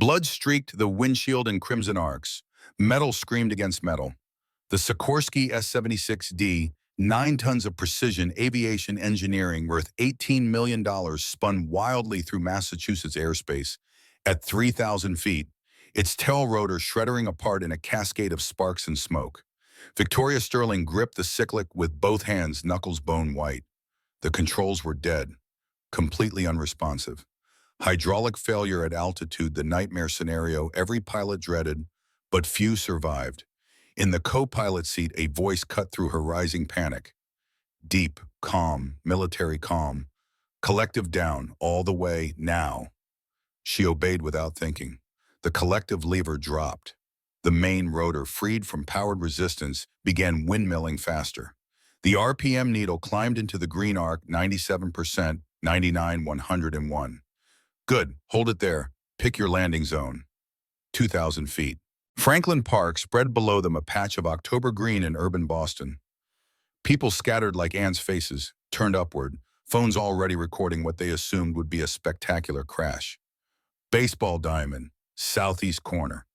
Blood streaked the windshield in crimson arcs. Metal screamed against metal. The Sikorsky S-76D, 9 tons of precision aviation engineering worth $18 million, spun wildly through Massachusetts airspace at 3,000 feet, its tail rotor shredding apart in a cascade of sparks and smoke. Victoria Sterling gripped the cyclic with both hands, knuckles bone white. The controls were dead, completely unresponsive. Hydraulic failure at altitude, the nightmare scenario every pilot dreaded, but few survived. In the co-pilot seat, a voice cut through her rising panic. Deep, calm, military calm. Collective down, all the way, now. She obeyed without thinking. The collective lever dropped. The main rotor, freed from powered resistance, began windmilling faster. The RPM needle climbed into the green arc, 97%, 99, 101. Good, hold it there. Pick your landing zone. 2,000 feet. Franklin Park spread below them, a patch of October green in urban Boston. People scattered like ants' faces, turned upward, phones already recording what they assumed would be a spectacular crash. Baseball diamond, southeast corner.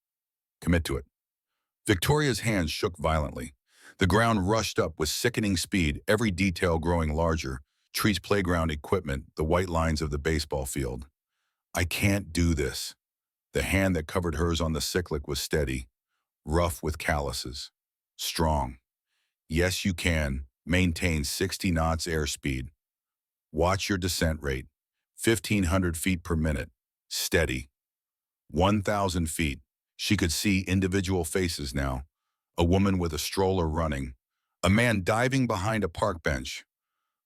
Commit to it. Victoria's hands shook violently. The ground rushed up with sickening speed, every detail growing larger. Trees, playground equipment, the white lines of the baseball field. I can't do this. The hand that covered hers on the cyclic was steady, rough with calluses. Strong. Yes, you can. Maintain 60 knots airspeed. Watch your descent rate. 1,500 feet per minute. Steady. 1,000 feet. She could see individual faces now. A woman with a stroller running. A man diving behind a park bench.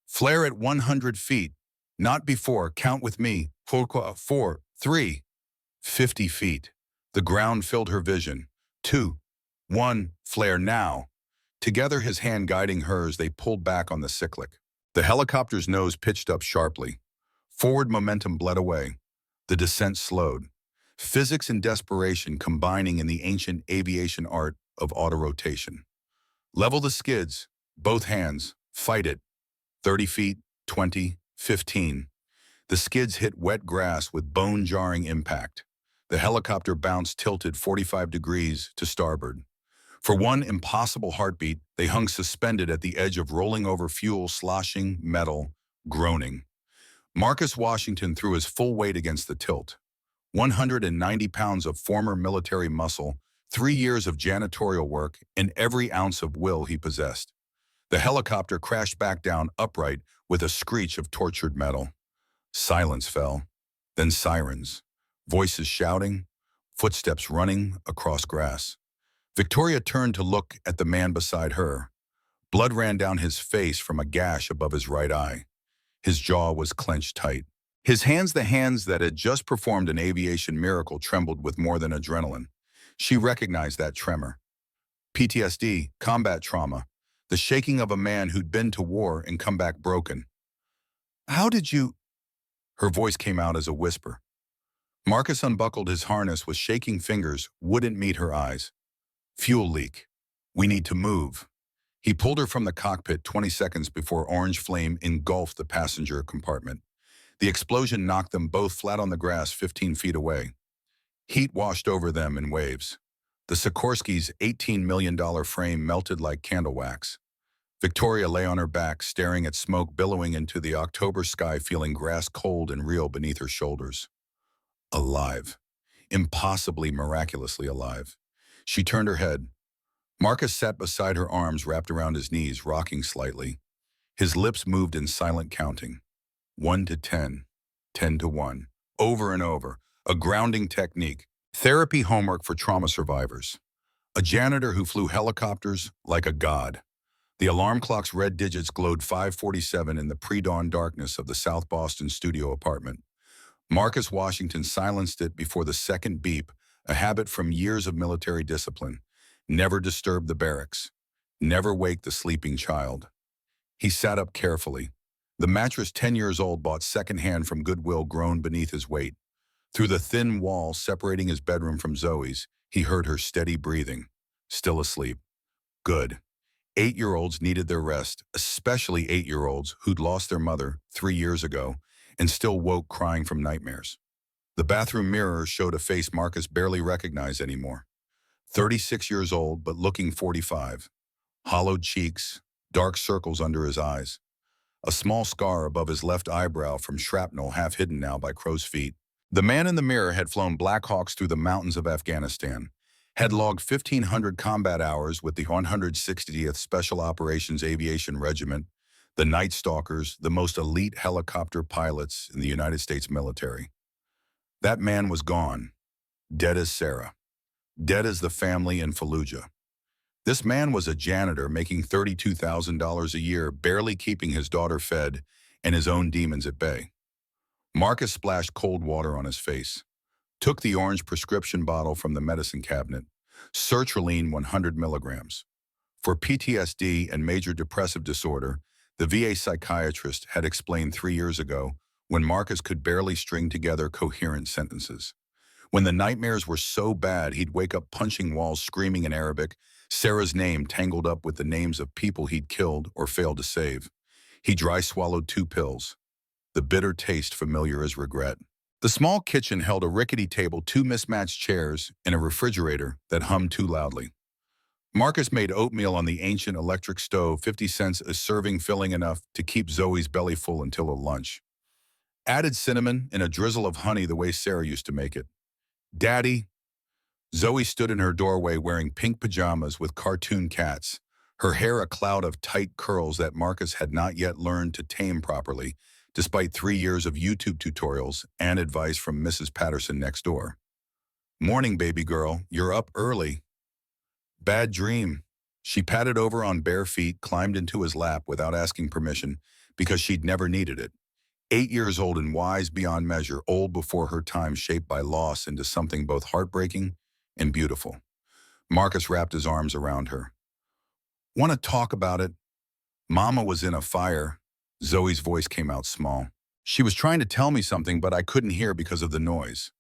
Flare at 100 feet. Not before. Count with me. 4, 3. 50 feet. The ground filled her vision. 2, 1. Flare now. Together, his hand guiding hers, they pulled back on the cyclic. The helicopter's nose pitched up sharply. Forward momentum bled away. The descent slowed. Physics and desperation combining in the ancient aviation art of autorotation. Level the skids, both hands, fight it. 30 feet, 20, 15. The skids hit wet grass with bone-jarring impact. The helicopter bounced, tilted 45 degrees to starboard. For one impossible heartbeat, they hung suspended at the edge of rolling over fuel, sloshing, metal, groaning. Marcus Washington threw his full weight against the tilt. 190 pounds of former military muscle, 3 years of janitorial work, and every ounce of will he possessed. The helicopter crashed back down upright with a screech of tortured metal. Silence fell, then sirens, voices shouting, footsteps running across grass. Victoria turned to look at the man beside her. Blood ran down his face from a gash above his right eye. His jaw was clenched tight. His hands, the hands that had just performed an aviation miracle, trembled with more than adrenaline. She recognized that tremor. PTSD, combat trauma, the shaking of a man who'd been to war and come back broken. How did you... Her voice came out as a whisper. Marcus unbuckled his harness with shaking fingers, wouldn't meet her eyes. Fuel leak. We need to move. He pulled her from the cockpit 20 seconds before orange flame engulfed the passenger compartment. The explosion knocked them both flat on the grass 15 feet away. Heat washed over them in waves. The Sikorsky's $18 million frame melted like candle wax. Victoria lay on her back, staring at smoke billowing into the October sky, feeling grass cold and real beneath her shoulders. Alive. Impossibly, miraculously alive. She turned her head. Marcus sat beside her, arms wrapped around his knees, rocking slightly. His lips moved in silent counting. 1 to 10, 10 to 1, over and over, a grounding technique, therapy homework for trauma survivors. A janitor who flew helicopters like a god. The alarm clock's red digits glowed 5:47 in the pre-dawn darkness of the South Boston studio apartment. Marcus Washington silenced it before the second beep, a habit from years of military discipline. Never disturb the barracks. Never wake the sleeping child. He sat up carefully. The mattress, 10 years old, bought secondhand from Goodwill, groaned beneath his weight. Through the thin wall separating his bedroom from Zoe's, he heard her steady breathing. Still asleep. Good. 8-year-olds needed their rest, especially 8-year-olds who'd lost their mother 3 years ago and still woke crying from nightmares. The bathroom mirror showed a face Marcus barely recognized anymore. 36 years old, but looking 45. Hollowed cheeks, dark circles under his eyes. A small scar above his left eyebrow from shrapnel half hidden now by crow's feet. The man in the mirror had flown Black Hawks through the mountains of Afghanistan, had logged 1,500 combat hours with the 160th Special Operations Aviation Regiment, the Night Stalkers, the most elite helicopter pilots in the United States military. That man was gone, dead as Sarah, dead as the family in Fallujah. This man was a janitor making $32,000 a year, barely keeping his daughter fed and his own demons at bay. Marcus splashed cold water on his face, took the orange prescription bottle from the medicine cabinet, sertraline 100 milligrams. For PTSD and major depressive disorder, the VA psychiatrist had explained 3 years ago when Marcus could barely string together coherent sentences. When the nightmares were so bad he'd wake up punching walls screaming in Arabic, Sarah's name tangled up with the names of people he'd killed or failed to save. He dry-swallowed 2 pills, the bitter taste familiar as regret. The small kitchen held a rickety table, 2 mismatched chairs, and a refrigerator that hummed too loudly. Marcus made oatmeal on the ancient electric stove, 50 cents a serving, filling enough to keep Zoe's belly full until her lunch. Added cinnamon and a drizzle of honey the way Sarah used to make it. "Daddy." Zoe stood in her doorway wearing pink pajamas with cartoon cats, her hair a cloud of tight curls that Marcus had not yet learned to tame properly, despite 3 years of YouTube tutorials and advice from Mrs. Patterson next door. "Morning, baby girl. You're up early." "Bad dream." She padded over on bare feet, climbed into his lap without asking permission because she'd never needed it. 8 years old and wise beyond measure, old before her time, shaped by loss into something both heartbreaking and beautiful. Marcus wrapped his arms around her. "Want to talk about it?" "Mama was in a fire." Zoe's voice came out small. "She was trying to tell me something, but I couldn't hear because of the noise."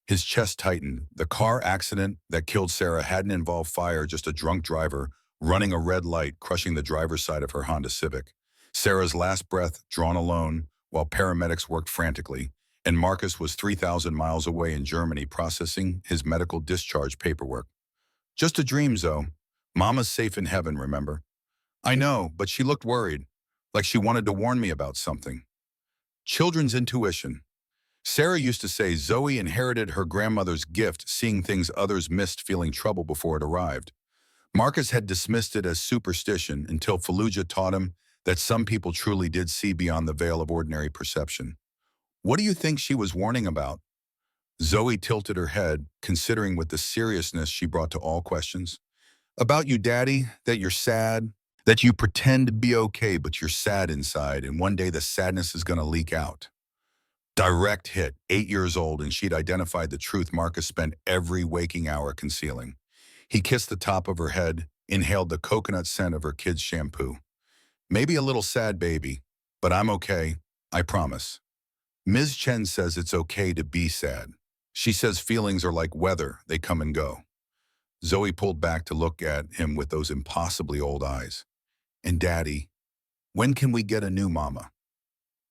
His chest tightened. The car accident that killed Sarah hadn't involved fire, just a drunk driver running a red light, crushing the driver's side of her Honda Civic. Sarah's last breath drawn alone while paramedics worked frantically, and Marcus was 3,000 miles away in Germany processing his medical discharge paperwork. "Just a dream, Zoe. Mama's safe in heaven, remember?" "I know, but she looked worried, like she wanted to warn me about something." Children's intuition. Sarah used to say Zoe inherited her grandmother's gift, seeing things others missed, feeling trouble before it arrived. Marcus had dismissed it as superstition until Fallujah taught him that some people truly did see beyond the veil of ordinary perception. "What do you think she was warning about?" Zoe tilted her head, considering with the seriousness she brought to all questions. "About you, Daddy, that you're sad, that you pretend to be okay, but you're sad inside, and one day the sadness is going to leak out." Direct hit, 8 years old, and she'd identified the truth Marcus spent every waking hour concealing. He kissed the top of her head, inhaled the coconut scent of her kid's shampoo. "Maybe a little sad, baby, but I'm okay, I promise." Ms. Chen says it's okay to be sad. She says feelings are like weather, they come and go. Zoe pulled back to look at him with those impossibly old eyes. "And Daddy, when can we get a new mama?"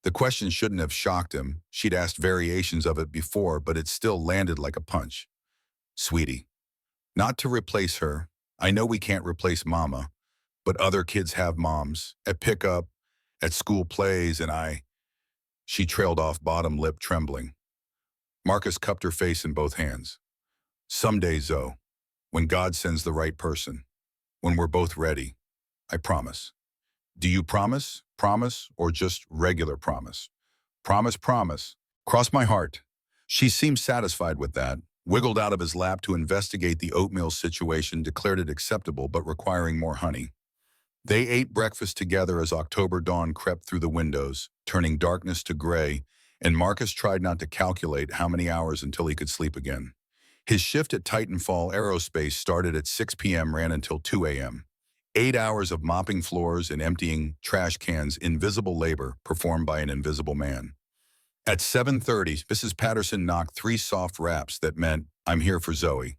The question shouldn't have shocked him. She'd asked variations of it before, but it still landed like a punch. "Sweetie, not to replace her. I know we can't replace Mama, but other kids have moms, at pickup, at school plays, and I—" She trailed off, bottom lip trembling. Marcus cupped her face in both hands. "Someday, Zoe, when God sends the right person, when we're both ready, I promise." "Do you promise? Promise, or just regular promise?" "Promise, promise. Cross my heart." She seemed satisfied with that, wiggled out of his lap to investigate the oatmeal situation, declared it acceptable but requiring more honey. They ate breakfast together as October dawn crept through the windows, turning darkness to gray, and Marcus tried not to calculate how many hours until he could sleep again. His shift at Titanfall Aerospace started at 6 p.m., ran until 2 a.m. 8 hours of mopping floors and emptying trash cans, invisible labor performed by an invisible man. At 7:30, Mrs. Patterson knocked 3 soft raps that meant, "I'm here for Zoe."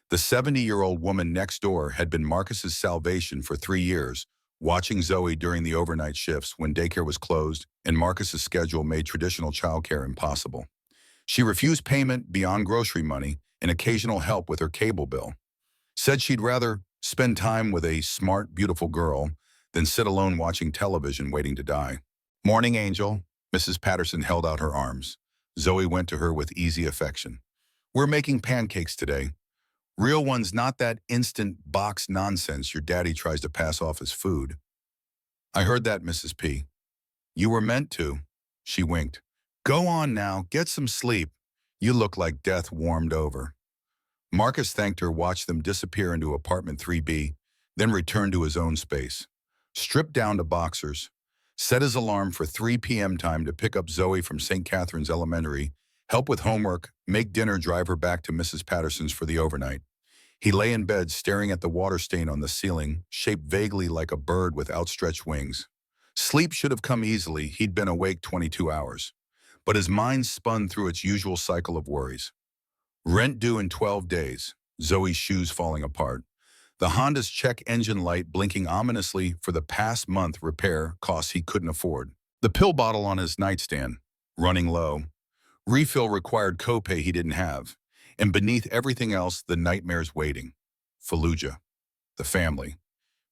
The 70-year-old woman next door had been Marcus's salvation for 3 years, watching Zoe during the overnight shifts when daycare was closed and Marcus's schedule made traditional childcare impossible. She refused payment beyond grocery money and occasional help with her cable bill. Said she'd rather spend time with a smart, beautiful girl than sit alone watching television waiting to die. Morning, Angel. Mrs. Patterson held out her arms. Zoe went to her with easy affection. We're making pancakes today. Real ones, not that instant box nonsense your daddy tries to pass off as food. I heard that, Mrs. P. You were meant to. She winked. Go on now, get some sleep. You look like death warmed over. Marcus thanked her, watched them disappear into apartment 3B, then returned to his own space. Stripped down to boxers, set his alarm for 3 p.m. time to pick up Zoe from St. Catherine's Elementary, help with homework, make dinner, drive her back to Mrs. Patterson's for the overnight. He lay in bed staring at the water stain on the ceiling, shaped vaguely like a bird with outstretched wings. Sleep should have come easily. He'd been awake 22 hours. But his mind spun through its usual cycle of worries. Rent due in 12 days. Zoe's shoes falling apart. The Honda's check engine light blinking ominously for the past month repair costs he couldn't afford. The pill bottle on his nightstand, running low. Refill required copay he didn't have. And beneath everything else, the nightmares waiting. Fallujah. The family.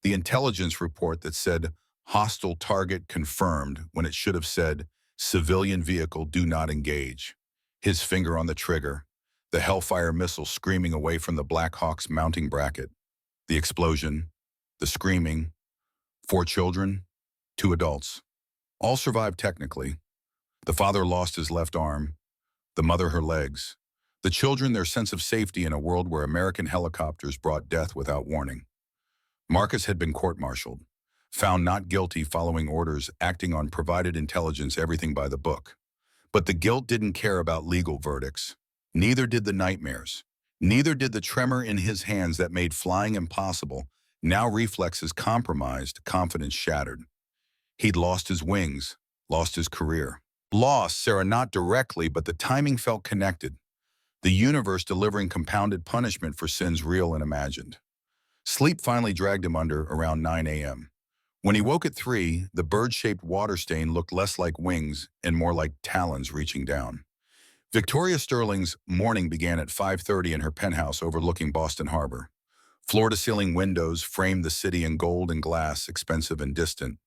The intelligence report that said, hostile target confirmed, when it should have said, civilian vehicle do not engage. His finger on the trigger. The Hellfire missile screaming away from the Black Hawk's mounting bracket. The explosion. The screaming. 4 children. 2 adults. All survived technically. The father lost his left arm. The mother her legs. The children their sense of safety in a world where American helicopters brought death without warning. Marcus had been court-martialed, found not guilty following orders, acting on provided intelligence, everything by the book. But the guilt didn't care about legal verdicts. Neither did the nightmares. Neither did the tremor in his hands that made flying impossible, now reflexes compromised, confidence shattered. He'd lost his wings, lost his career. Lost, Sarah, not directly, but the timing felt connected. The universe delivering compounded punishment for sins real and imagined. Sleep finally dragged him under around 9 a.m. When he woke at 3, the bird-shaped water stain looked less like wings and more like talons reaching down. Victoria Sterling's morning began at 5:30 in her penthouse overlooking Boston Harbor. Floor-to-ceiling windows framed the city in gold and glass, expensive and distant.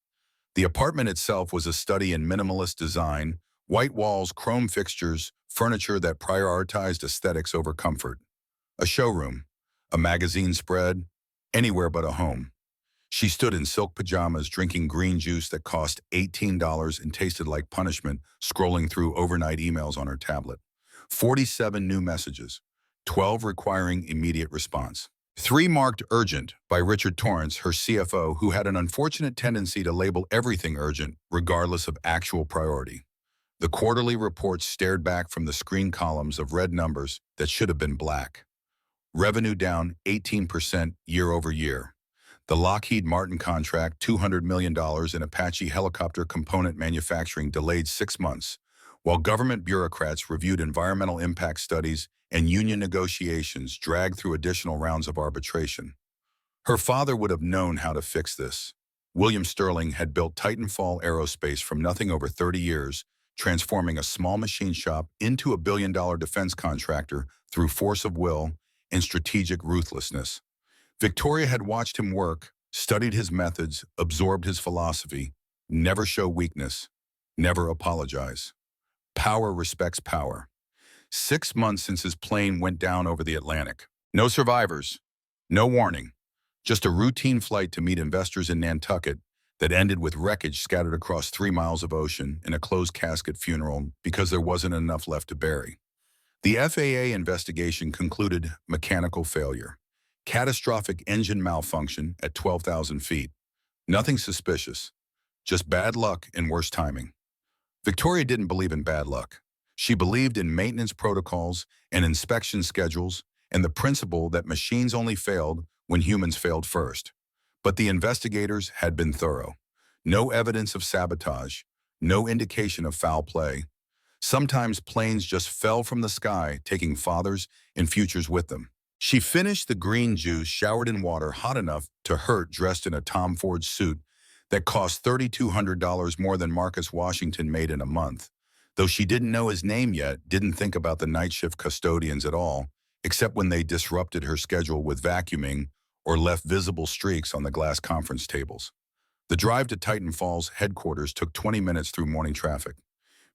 The apartment itself was a study in minimalist design, white walls, chrome fixtures, furniture that prioritized aesthetics over comfort. A showroom, a magazine spread, anywhere but a home. She stood in silk pajamas drinking green juice that cost $18 and tasted like punishment, scrolling through overnight emails on her tablet. 47 new messages, 12 requiring immediate response. 3 marked urgent by Richard Torrance, her CFO, who had an unfortunate tendency to label everything urgent, regardless of actual priority. The quarterly reports stared back from the screen columns of red numbers that should have been black. Revenue down 18% year over year. The Lockheed Martin contract, $200 million in Apache helicopter component manufacturing, delayed 6 months, while government bureaucrats reviewed environmental impact studies and union negotiations dragged through additional rounds of arbitration. Her father would have known how to fix this. William Sterling had built Titanfall Aerospace from nothing over 30 years, transforming a small machine shop into a billion-dollar defense contractor through force of will and strategic ruthlessness. Victoria had watched him work, studied his methods, absorbed his philosophy. Never show weakness. Never apologize. Power respects power. 6 months since his plane went down over the Atlantic. No survivors. No warning. Just a routine flight to meet investors in Nantucket that ended with wreckage scattered across 3 miles of ocean in a closed casket funeral because there wasn't enough left to bury. The FAA investigation concluded mechanical failure. Catastrophic engine malfunction at 12,000 feet. Nothing suspicious. Just bad luck and worse timing. Victoria didn't believe in bad luck. She believed in maintenance protocols and inspection schedules and the principle that machines only failed when humans failed first. But the investigators had been thorough. No evidence of sabotage, no indication of foul play. Sometimes planes just fell from the sky, taking fathers and futures with them. She finished the green juice, showered in water hot enough to hurt, dressed in a Tom Ford suit that cost $3,200 more than Marcus Washington made in a month. Though she didn't know his name yet, didn't think about the night shift custodians at all, except when they disrupted her schedule with vacuuming or left visible streaks on the glass conference tables. The drive to Titan Falls headquarters took 20 minutes through morning traffic.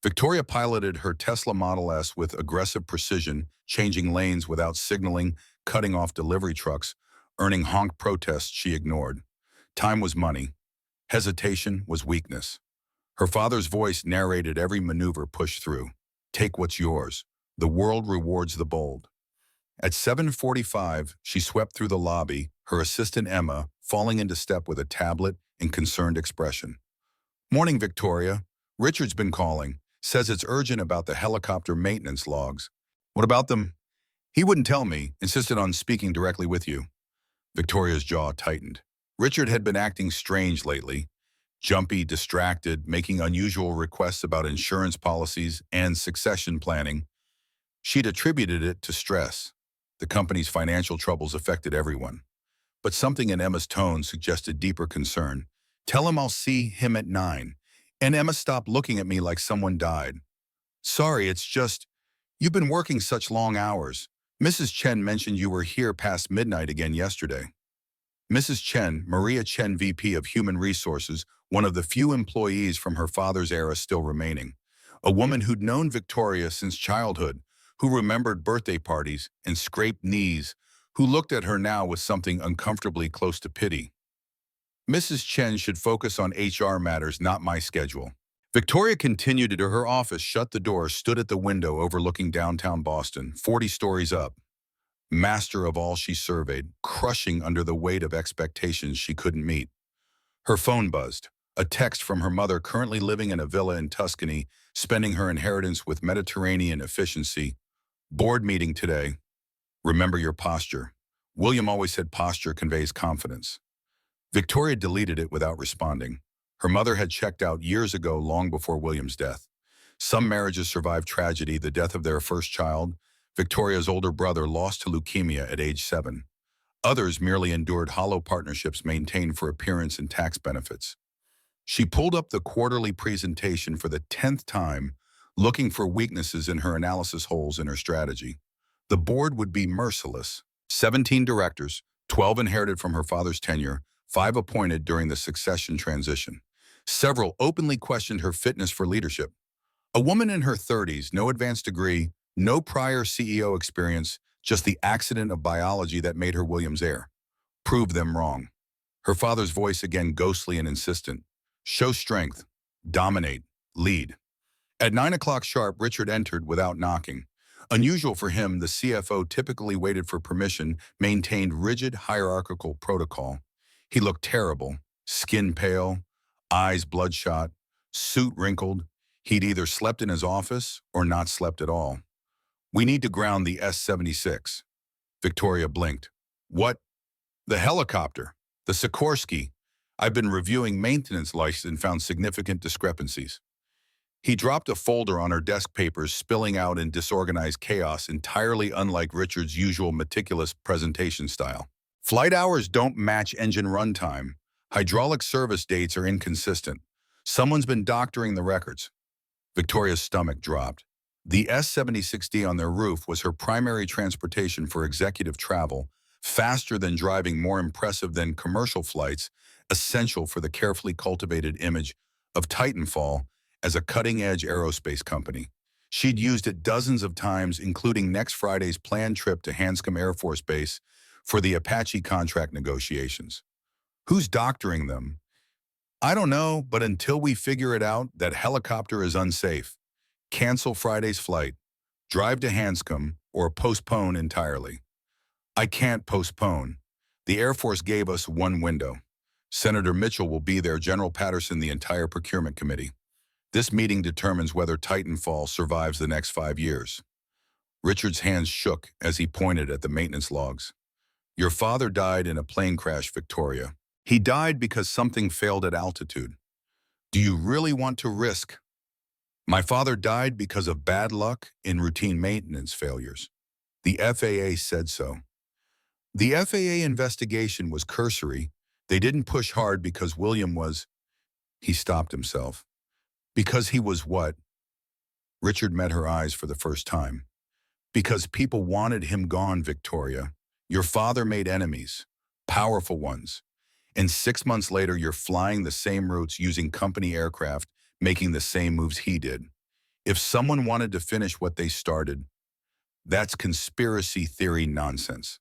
Victoria piloted her Tesla Model S with aggressive precision, changing lanes without signaling, cutting off delivery trucks, earning honk protests she ignored. Time was money. Hesitation was weakness. Her father's voice narrated every maneuver pushed through. Take what's yours. The world rewards the bold. At 7:45, she swept through the lobby, her assistant Emma falling into step with a tablet and concerned expression. Morning, Victoria. Richard's been calling. Says it's urgent about the helicopter maintenance logs. What about them? He wouldn't tell me, insisted on speaking directly with you. Victoria's jaw tightened. Richard had been acting strange lately. Jumpy, distracted, making unusual requests about insurance policies and succession planning. She'd attributed it to stress. The company's financial troubles affected everyone. But something in Emma's tone suggested deeper concern. Tell him I'll see him at 9. And Emma stopped looking at me like someone died. Sorry, it's just, you've been working such long hours. Mrs. Chen mentioned you were here past midnight again yesterday. Mrs. Chen, Maria Chen, VP of Human Resources, one of the few employees from her father's era still remaining. A woman who'd known Victoria since childhood, who remembered birthday parties and scraped knees, who looked at her now with something uncomfortably close to pity. Mrs. Chen should focus on HR matters, not my schedule. Victoria continued to her office, shut the door, stood at the window overlooking downtown Boston, 40 stories up. Master of all she surveyed, crushing under the weight of expectations she couldn't meet. Her phone buzzed. A text from her mother, currently living in a villa in Tuscany, spending her inheritance with Mediterranean efficiency. Board meeting today. Remember your posture. William always said posture conveys confidence. Victoria deleted it without responding. Her mother had checked out years ago, long before William's death. Some marriages survive tragedy, the death of their first child. Victoria's older brother lost to leukemia at age 7. Others merely endured hollow partnerships maintained for appearance and tax benefits. She pulled up the quarterly presentation for the 10th time, looking for weaknesses in her analysis, holes in her strategy. The board would be merciless. 17 directors, 12 inherited from her father's tenure, 5 appointed during the succession transition. Several openly questioned her fitness for leadership. A woman in her 30s, no advanced degree, no prior CEO experience, just the accident of biology that made her William's heir. Proved them wrong. Her father's voice again ghostly and insistent. Show strength. Dominate. Lead. At 9 o'clock sharp, Richard entered without knocking. Unusual for him, the CFO typically waited for permission, maintained rigid hierarchical protocol. He looked terrible, skin pale, eyes bloodshot, suit wrinkled. He'd either slept in his office or not slept at all. We need to ground the S-76. Victoria blinked. What? The helicopter. The Sikorsky. I've been reviewing maintenance lists and found significant discrepancies. He dropped a folder on her desk, papers spilling out in disorganized chaos, entirely unlike Richard's usual meticulous presentation style. Flight hours don't match engine runtime. Hydraulic service dates are inconsistent. Someone's been doctoring the records. Victoria's stomach dropped. The S-76D on their roof was her primary transportation for executive travel, faster than driving, more impressive than commercial flights, essential for the carefully cultivated image of Titanfall as a cutting-edge aerospace company. She'd used it dozens of times, including next Friday's planned trip to Hanscom Air Force Base for the Apache contract negotiations. Who's doctoring them? I don't know, but until we figure it out, that helicopter is unsafe. Cancel Friday's flight, drive to Hanscom, or postpone entirely. I can't postpone. The Air Force gave us one window. Senator Mitchell will be there, General Patterson, the entire procurement committee. This meeting determines whether Titanfall survives the next 5 years. Richard's hands shook as he pointed at the maintenance logs. Your father died in a plane crash, Victoria. He died because something failed at altitude. Do you really want to risk? My father died because of bad luck in routine maintenance failures. The FAA said so. The FAA investigation was cursory. They didn't push hard because William was... He stopped himself. Because he was what? Richard met her eyes for the first time. Because people wanted him gone, Victoria. Your father made enemies, powerful ones. And 6 months later, you're flying the same routes using company aircraft, making the same moves he did. If someone wanted to finish what they started, that's conspiracy theory nonsense.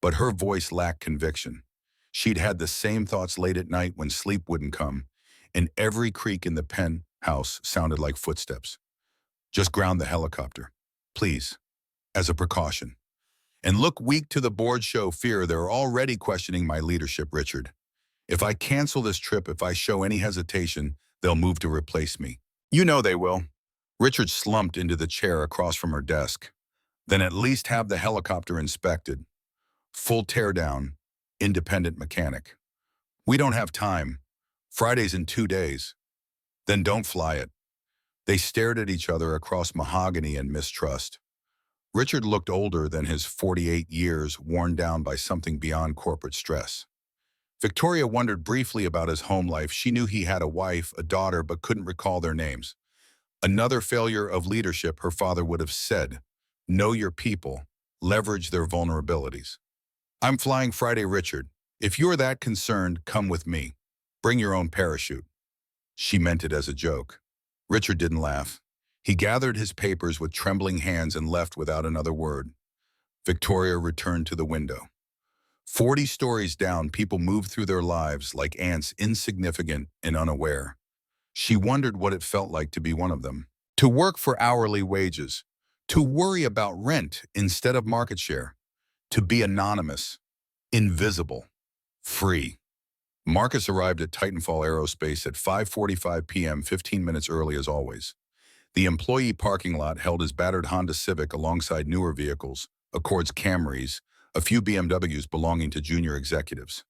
But her voice lacked conviction. She'd had the same thoughts late at night when sleep wouldn't come, and every creak in the penthouse sounded like footsteps. Just ground the helicopter, please, as a precaution. And look weak to the board show fear. They're already questioning my leadership, Richard. If I cancel this trip, if I show any hesitation, they'll move to replace me. You know they will. Richard slumped into the chair across from her desk. Then at least have the helicopter inspected. Full teardown, independent mechanic. We don't have time. Friday's in 2 days. Then don't fly it. They stared at each other across mahogany and mistrust. Richard looked older than his 48 years, worn down by something beyond corporate stress. Victoria wondered briefly about his home life. She knew he had a wife, a daughter, but couldn't recall their names. Another failure of leadership, her father would have said. Know your people. Leverage their vulnerabilities. I'm flying Friday, Richard. If you're that concerned, come with me. Bring your own parachute. She meant it as a joke. Richard didn't laugh. He gathered his papers with trembling hands and left without another word. Victoria returned to the window. 40 stories down, people moved through their lives like ants, insignificant and unaware. She wondered what it felt like to be one of them. To work for hourly wages. To worry about rent instead of market share. To be anonymous. Invisible. Free. Marcus arrived at Titanfall Aerospace at 5:45 p.m., 15 minutes early as always. The employee parking lot held his battered Honda Civic alongside newer vehicles, Accords Camrys, a few BMWs belonging to junior executives.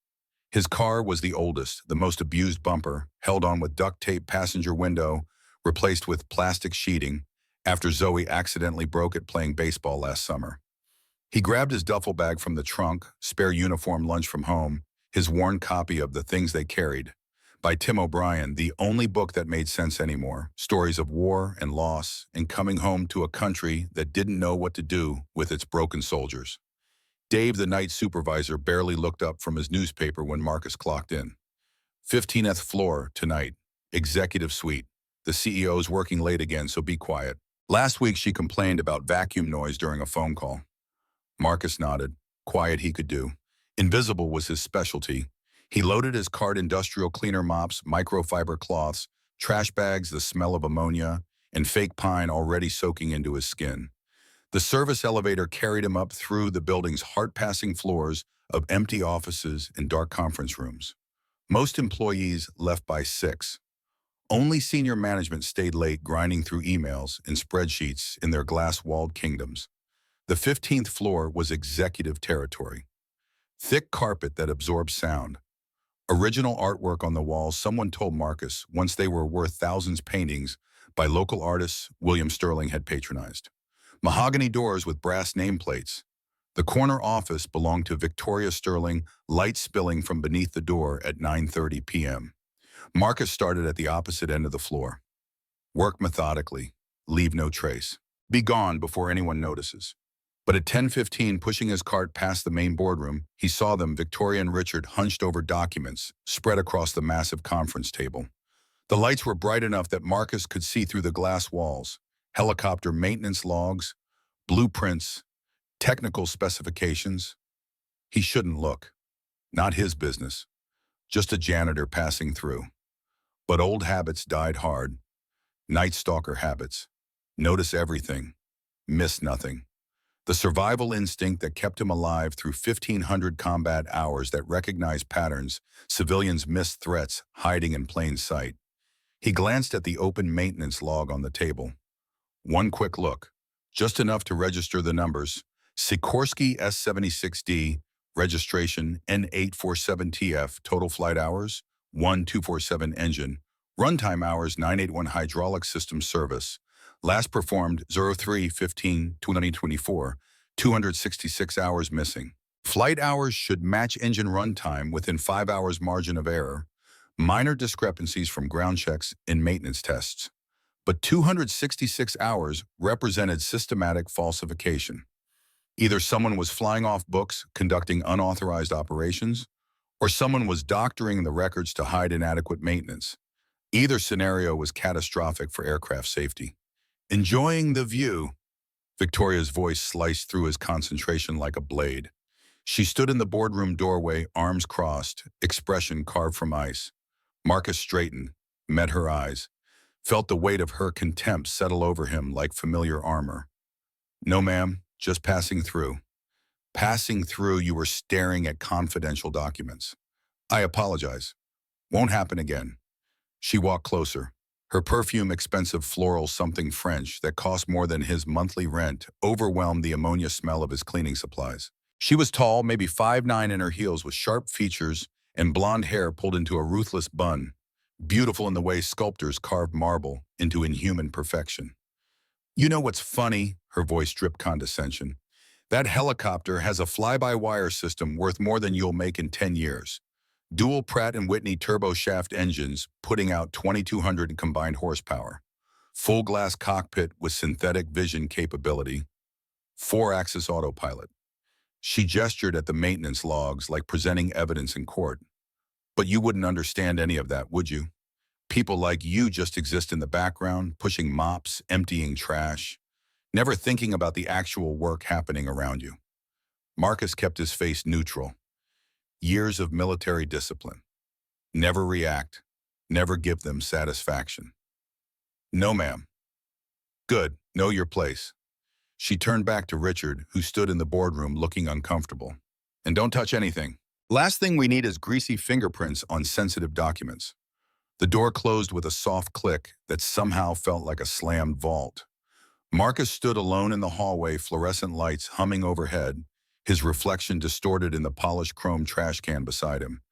His car was the oldest, the most abused bumper, held on with duct tape passenger window, replaced with plastic sheeting, after Zoe accidentally broke it playing baseball last summer. He grabbed his duffel bag from the trunk, spare uniform lunch from home, his worn copy of The Things They Carried, by Tim O'Brien, the only book that made sense anymore, stories of war and loss and coming home to a country that didn't know what to do with its broken soldiers. Dave, the night supervisor, barely looked up from his newspaper when Marcus clocked in. 15th floor tonight, executive suite. The CEO's working late again, so be quiet. Last week she complained about vacuum noise during a phone call. Marcus nodded. Quiet he could do. Invisible was his specialty. He loaded his cart industrial cleaner mops, microfiber cloths, trash bags, the smell of ammonia, and fake pine already soaking into his skin. The service elevator carried him up through the building's heart-passing floors of empty offices and dark conference rooms. Most employees left by 6. Only senior management stayed late grinding through emails and spreadsheets in their glass-walled kingdoms. The 15th floor was executive territory. Thick carpet that absorbed sound. Original artwork on the walls, someone told Marcus, once they were worth thousands, paintings by local artists William Sterling had patronized. Mahogany doors with brass nameplates. The corner office belonged to Victoria Sterling, light spilling from beneath the door at 9:30 p.m. Marcus started at the opposite end of the floor. Work methodically. Leave no trace. Be gone before anyone notices. But at 10:15, pushing his cart past the main boardroom, he saw them, Victoria and Richard, hunched over documents spread across the massive conference table. The lights were bright enough that Marcus could see through the glass walls. Helicopter maintenance logs, blueprints, technical specifications. He shouldn't look. Not his business. Just a janitor passing through. But old habits died hard. Night stalker habits. Notice everything. Miss nothing. The survival instinct that kept him alive through 1,500 combat hours that recognized patterns civilians missed, threats hiding in plain sight. He glanced at the open maintenance log on the table. One quick look, just enough to register the numbers. Sikorsky S-76D, registration N847TF, total flight hours, 1247 engine, runtime hours 981 hydraulic system service, last performed 03/15/2024, 266 hours missing. Flight hours should match engine runtime within 5 hours margin of error. Minor discrepancies from ground checks and maintenance tests. But 266 hours represented systematic falsification. Either someone was flying off books, conducting unauthorized operations, or someone was doctoring the records to hide inadequate maintenance. Either scenario was catastrophic for aircraft safety. Enjoying the view, Victoria's voice sliced through his concentration like a blade. She stood in the boardroom doorway, arms crossed, expression carved from ice. Marcus straightened, met her eyes, felt the weight of her contempt settle over him like familiar armor. No, ma'am, just passing through. Passing through, you were staring at confidential documents. I apologize. Won't happen again. She walked closer. Her perfume, expensive floral something French that cost more than his monthly rent, overwhelmed the ammonia smell of his cleaning supplies. She was tall, maybe 5'9" in her heels, with sharp features and blonde hair pulled into a ruthless bun, beautiful in the way sculptors carved marble into inhuman perfection. You know what's funny? Her voice dripped condescension. That helicopter has a fly-by-wire system worth more than you'll make in 10 years. Dual Pratt & Whitney turboshaft engines putting out 2,200 combined horsepower. Full glass cockpit with synthetic vision capability. 4-axis autopilot. She gestured at the maintenance logs like presenting evidence in court. But you wouldn't understand any of that, would you? People like you just exist in the background, pushing mops, emptying trash, never thinking about the actual work happening around you. Marcus kept his face neutral. Years of military discipline. Never react. Never give them satisfaction. No, ma'am. Good. Know your place. She turned back to Richard, who stood in the boardroom looking uncomfortable. And don't touch anything. Last thing we need is greasy fingerprints on sensitive documents. The door closed with a soft click that somehow felt like a slammed vault. Marcus stood alone in the hallway, fluorescent lights humming overhead, his reflection distorted in the polished chrome trash can beside him.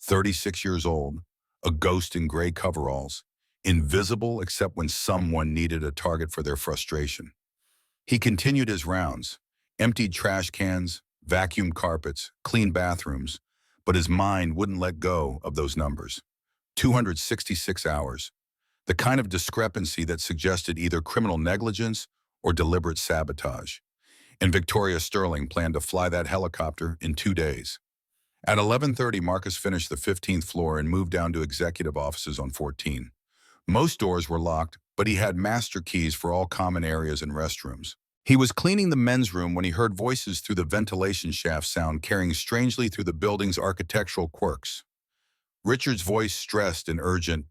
36 years old, a ghost in gray coveralls, invisible except when someone needed a target for their frustration. He continued his rounds, emptied trash cans, vacuumed carpets, cleaned bathrooms, but his mind wouldn't let go of those numbers. 266 hours. The kind of discrepancy that suggested either criminal negligence or deliberate sabotage. And Victoria Sterling planned to fly that helicopter in 2 days. At 11:30, Marcus finished the 15th floor and moved down to executive offices on 14. Most doors were locked, but he had master keys for all common areas and restrooms. He was cleaning the men's room when he heard voices through the ventilation shaft sound carrying strangely through the building's architectural quirks. Richard's voice stressed and urgent.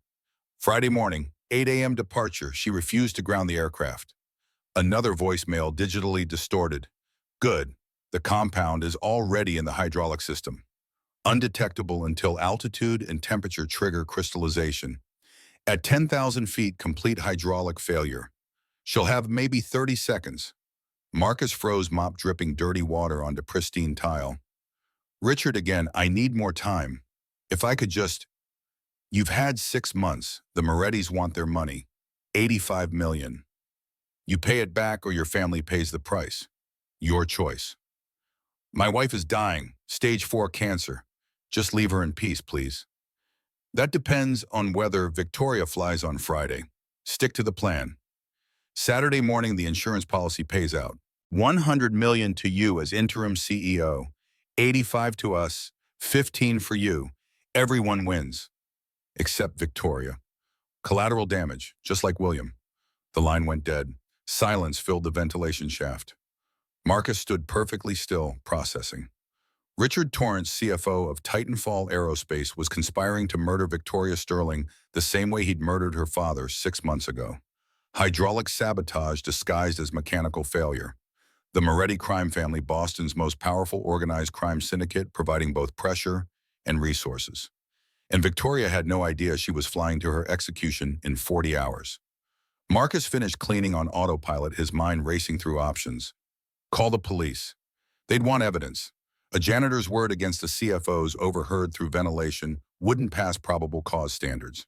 Friday morning, 8 a.m. departure. She refused to ground the aircraft. Another voicemail digitally distorted. Good. The compound is already in the hydraulic system. Undetectable until altitude and temperature trigger crystallization. At 10,000 feet, complete hydraulic failure. She'll have maybe 30 seconds. Marcus froze, mop dripping dirty water onto pristine tile. Richard again, I need more time. If I could just... You've had 6 months. The Morettis want their money. $85 million. You pay it back or your family pays the price. Your choice. My wife is dying. Stage 4 cancer. Just leave her in peace, please. That depends on whether Victoria flies on Friday. Stick to the plan. Saturday morning, the insurance policy pays out. $100 million to you as interim CEO. 85 to us. 15 for you. Everyone wins. Except Victoria. Collateral damage, just like William. The line went dead. Silence filled the ventilation shaft. Marcus stood perfectly still, processing. Richard Torrance, CFO of Titanfall Aerospace, was conspiring to murder Victoria Sterling the same way he'd murdered her father 6 months ago. Hydraulic sabotage disguised as mechanical failure. The Moretti crime family, Boston's most powerful organized crime syndicate, providing both pressure and resources. And Victoria had no idea she was flying to her execution in 40 hours. Marcus finished cleaning on autopilot, his mind racing through options. Call the police. They'd want evidence. A janitor's word against the CFO's overheard through ventilation wouldn't pass probable cause standards.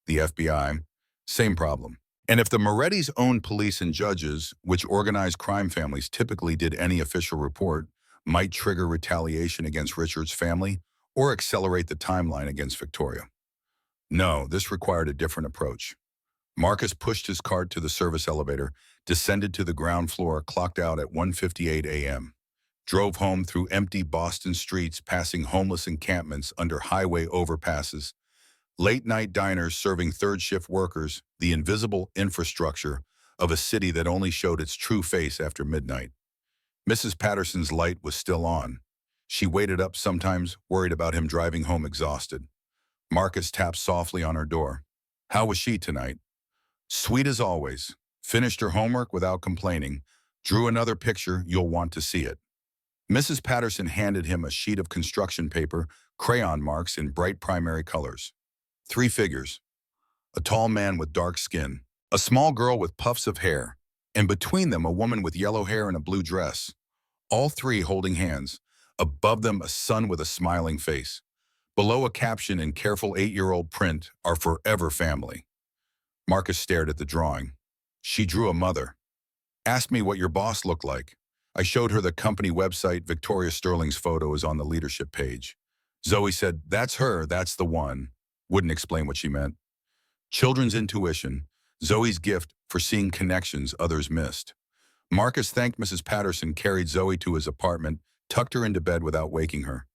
The FBI, same problem. And if the Morettis owned police and judges, which organized crime families typically did, any official report might trigger retaliation against Richard's family or accelerate the timeline against Victoria. No, this required a different approach. Marcus pushed his cart to the service elevator, descended to the ground floor, clocked out at 1:58 a.m. Drove home through empty Boston streets, passing homeless encampments under highway overpasses, late-night diners serving third-shift workers, the invisible infrastructure of a city that only showed its true face after midnight. Mrs. Patterson's light was still on. She waited up sometimes, worried about him driving home exhausted. Marcus tapped softly on her door. How was she tonight? Sweet as always. Finished her homework without complaining. Drew another picture, you'll want to see it. Mrs. Patterson handed him a sheet of construction paper, crayon marks in bright primary colors. 3 figures. A tall man with dark skin, a small girl with puffs of hair, and between them a woman with yellow hair and a blue dress. All 3 holding hands. Above them a son with a smiling face. Below a caption in careful 8-year-old print, our forever family. Marcus stared at the drawing. She drew a mother. Asked me what your boss looked like. I showed her the company website. Victoria Sterling's photo is on the leadership page. Zoe said, that's her, that's the one. Wouldn't explain what she meant. Children's intuition, Zoe's gift for seeing connections others missed. Marcus thanked Mrs. Patterson, carried Zoe to his apartment, tucked her into bed without waking her.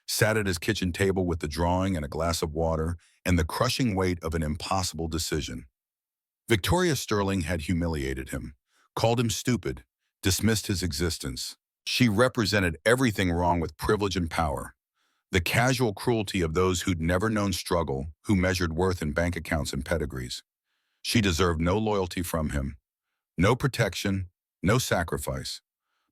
Sat at his kitchen table with the drawing and a glass of water and the crushing weight of an impossible decision. Victoria Sterling had humiliated him, called him stupid, dismissed his existence. She represented everything wrong with privilege and power. The casual cruelty of those who'd never known struggle, who measured worth in bank accounts and pedigrees. She deserved no loyalty from him, no protection, no sacrifice.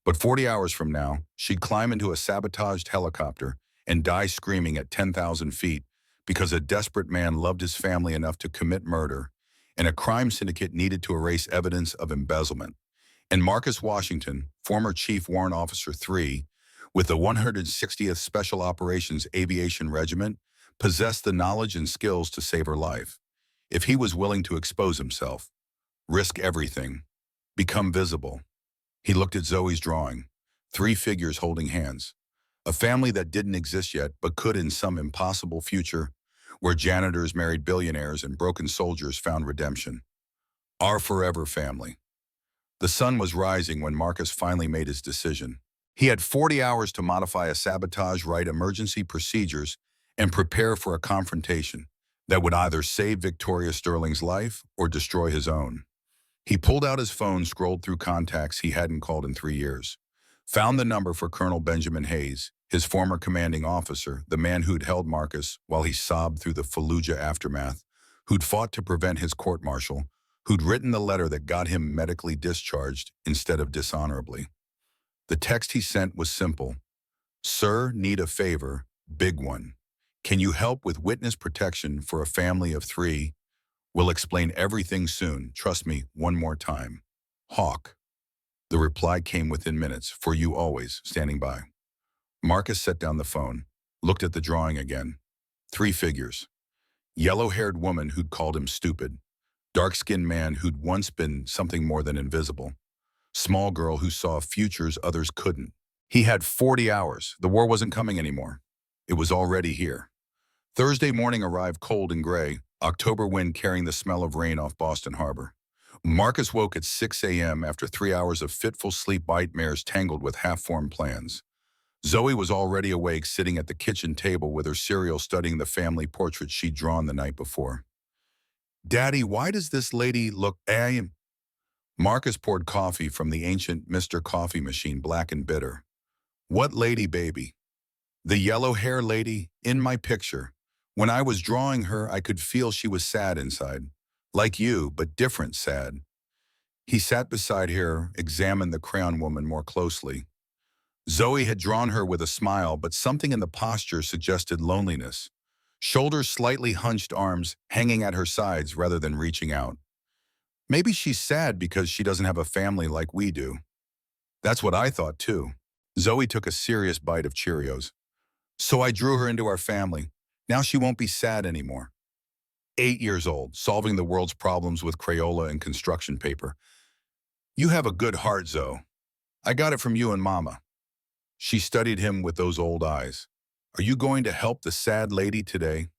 But 40 hours from now, she'd climb into a sabotaged helicopter and die screaming at 10,000 feet because a desperate man loved his family enough to commit murder, and a crime syndicate needed to erase evidence of embezzlement. And Marcus Washington, former Chief Warrant Officer 3, with the 160th Special Operations Aviation Regiment, possessed the knowledge and skills to save her life. If he was willing to expose himself, risk everything, become visible. He looked at Zoe's drawing, 3 figures holding hands. A family that didn't exist yet, but could in some impossible future, where janitors married billionaires and broken soldiers found redemption. Our forever family. The sun was rising when Marcus finally made his decision. He had 40 hours to modify a sabotage, write emergency procedures, and prepare for a confrontation that would either save Victoria Sterling's life or destroy his own. He pulled out his phone, scrolled through contacts he hadn't called in 3 years. Found the number for Colonel Benjamin Hayes, his former commanding officer, the man who'd held Marcus while he sobbed through the Fallujah aftermath, who'd fought to prevent his court-martial, who'd written the letter that got him medically discharged instead of dishonorably. The text he sent was simple. Sir, need a favor, big one. Can you help with witness protection for a family of 3? We'll explain everything soon. Trust me, one more time. Hawk. The reply came within minutes, for you always, standing by. Marcus set down the phone, looked at the drawing again. 3 figures. Yellow-haired woman who'd called him stupid. Dark-skinned man who'd once been something more than invisible. Small girl who saw futures others couldn't. He had 40 hours. The war wasn't coming anymore. It was already here. Thursday morning arrived cold and gray, October wind carrying the smell of rain off Boston Harbor. Marcus woke at 6 a.m. after 3 hours of fitful sleep, nightmares tangled with half-formed plans. Zoe was already awake, sitting at the kitchen table with her cereal, studying the family portrait she'd drawn the night before. Daddy, why does this lady look... Marcus poured coffee from the ancient Mr. Coffee machine, black and bitter. What lady, baby? The yellow hair lady, in my picture. When I was drawing her, I could feel she was sad inside. Like you, but different sad. He sat beside her, examined the crayon woman more closely. Zoe had drawn her with a smile, but something in the posture suggested loneliness. Shoulders slightly hunched, arms hanging at her sides rather than reaching out. Maybe she's sad because she doesn't have a family like we do. That's what I thought too. Zoe took a serious bite of Cheerios. So I drew her into our family. Now she won't be sad anymore. 8 years old, solving the world's problems with Crayola and construction paper. You have a good heart, Zoe. I got it from you and Mama. She studied him with those old eyes. Are you going to help the sad lady today?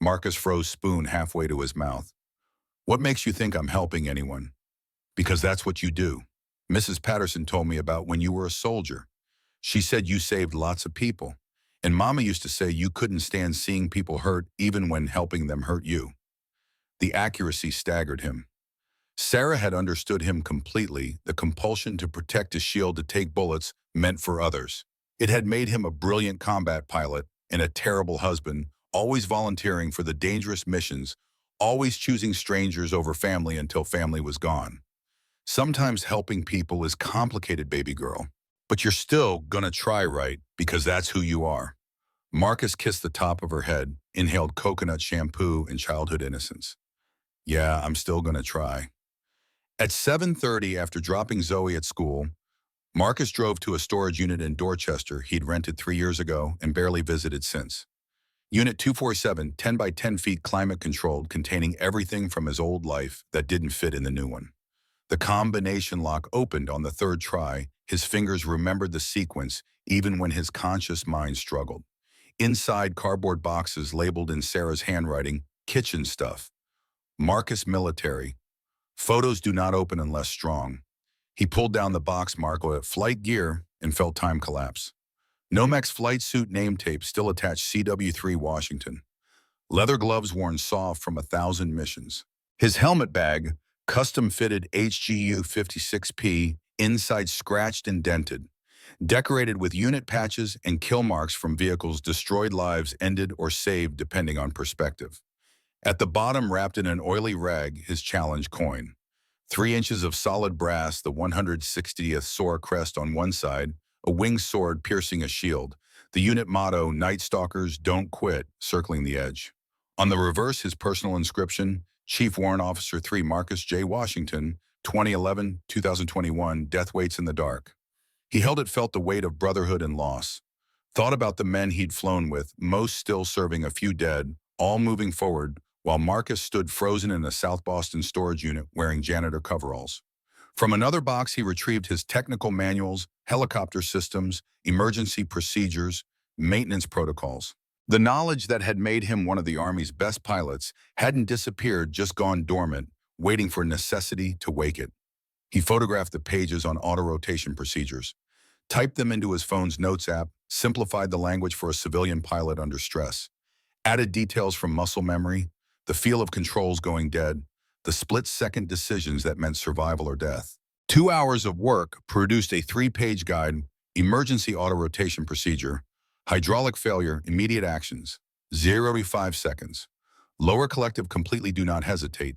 Marcus froze spoon halfway to his mouth. What makes you think I'm helping anyone? Because that's what you do. Mrs. Patterson told me about when you were a soldier. She said you saved lots of people. And Mama used to say you couldn't stand seeing people hurt even when helping them hurt you. The accuracy staggered him. Sarah had understood him completely, the compulsion to protect a shield to take bullets meant for others. It had made him a brilliant combat pilot and a terrible husband, always volunteering for the dangerous missions, always choosing strangers over family until family was gone. Sometimes helping people is complicated, baby girl, but you're still gonna try, right? Because that's who you are. Marcus kissed the top of her head, inhaled coconut shampoo and childhood innocence. Yeah, I'm still gonna try. At 7:30 after dropping Zoe at school, Marcus drove to a storage unit in Dorchester he'd rented 3 years ago and barely visited since. Unit 247, 10 by 10 feet climate-controlled, containing everything from his old life that didn't fit in the new one. The combination lock opened on the third try. His fingers remembered the sequence even when his conscious mind struggled. Inside, cardboard boxes labeled in Sarah's handwriting, kitchen stuff. Marcus Military. Photos do not open unless strong. He pulled down the box marked at flight gear and felt time collapse. Nomex flight suit name tape still attached CW3 Washington. Leather gloves worn soft from 1,000 missions. His helmet bag, custom-fitted HGU 56P, inside scratched and dented. Decorated with unit patches and kill marks from vehicles destroyed, lives ended or saved depending on perspective. At the bottom, wrapped in an oily rag, his challenge coin. 3 inches of solid brass, the 160th SOAR crest on one side, a winged sword piercing a shield. The unit motto, Night Stalkers Don't Quit, circling the edge. On the reverse, his personal inscription, Chief Warrant Officer 3 Marcus J. Washington, 2011-2021, Death Waits in the Dark. He held it, felt the weight of brotherhood and loss. Thought about the men he'd flown with, most still serving, a few dead, all moving forward, while Marcus stood frozen in a South Boston storage unit wearing janitor coveralls. From another box, he retrieved his technical manuals, helicopter systems, emergency procedures, maintenance protocols. The knowledge that had made him one of the Army's best pilots hadn't disappeared, just gone dormant, waiting for necessity to wake it. He photographed the pages on auto-rotation procedures, typed them into his phone's notes app, simplified the language for a civilian pilot under stress, added details from muscle memory, the feel of controls going dead, the split-second decisions that meant survival or death. 2 hours of work produced a 3-page guide, emergency auto-rotation procedure, hydraulic failure, immediate actions, 0 to 5 seconds. Lower collective, completely do not hesitate.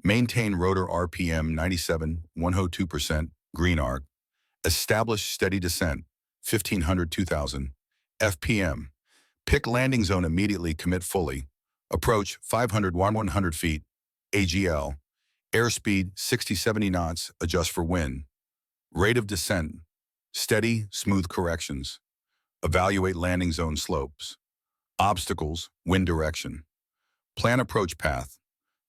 Maintain rotor RPM 97, 102%, green arc. Establish steady descent, 1500, 2000. FPM. Pick landing zone immediately, commit fully. Approach 500, 100 feet. AGL. Airspeed 60, 70 knots, adjust for wind. Rate of descent. Steady, smooth corrections. Evaluate landing zone slopes. Obstacles, wind direction. Plan approach path.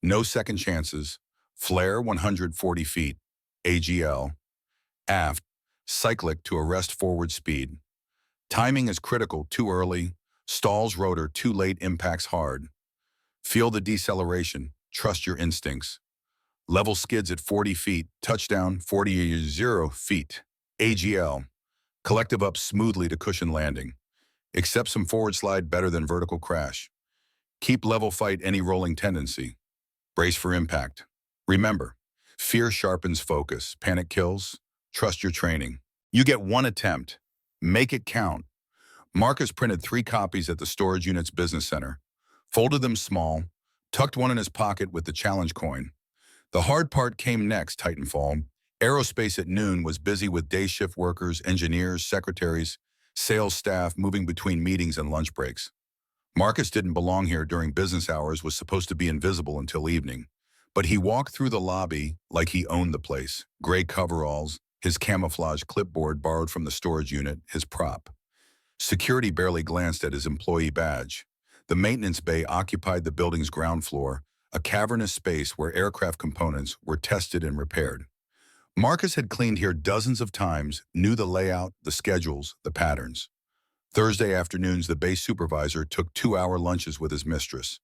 No second chances. Flare 140 feet. AGL. Aft. Cyclic to arrest forward speed. Timing is critical, too early. Stalls rotor, too late, impacts hard. Feel the deceleration. Trust your instincts. Level skids at 40 feet. Touchdown 0 feet. AGL. Collective up smoothly to cushion landing. Accept some forward slide, better than vertical crash. Keep level, fight any rolling tendency. Brace for impact. Remember, fear sharpens focus. Panic kills. Trust your training. You get one attempt. Make it count. Marcus printed 3 copies at the storage unit's business center, folded them small, tucked one in his pocket with the challenge coin. The hard part came next, Titanfall. Aerospace at noon was busy with day shift workers, engineers, secretaries, sales staff moving between meetings and lunch breaks. Marcus didn't belong here during business hours, was supposed to be invisible until evening. But he walked through the lobby like he owned the place. Gray coveralls, his camouflage clipboard borrowed from the storage unit, his prop. Security barely glanced at his employee badge. The maintenance bay occupied the building's ground floor, a cavernous space where aircraft components were tested and repaired. Marcus had cleaned here dozens of times, knew the layout, the schedules, the patterns. Thursday afternoons, the base supervisor took 2-hour lunches with his mistress.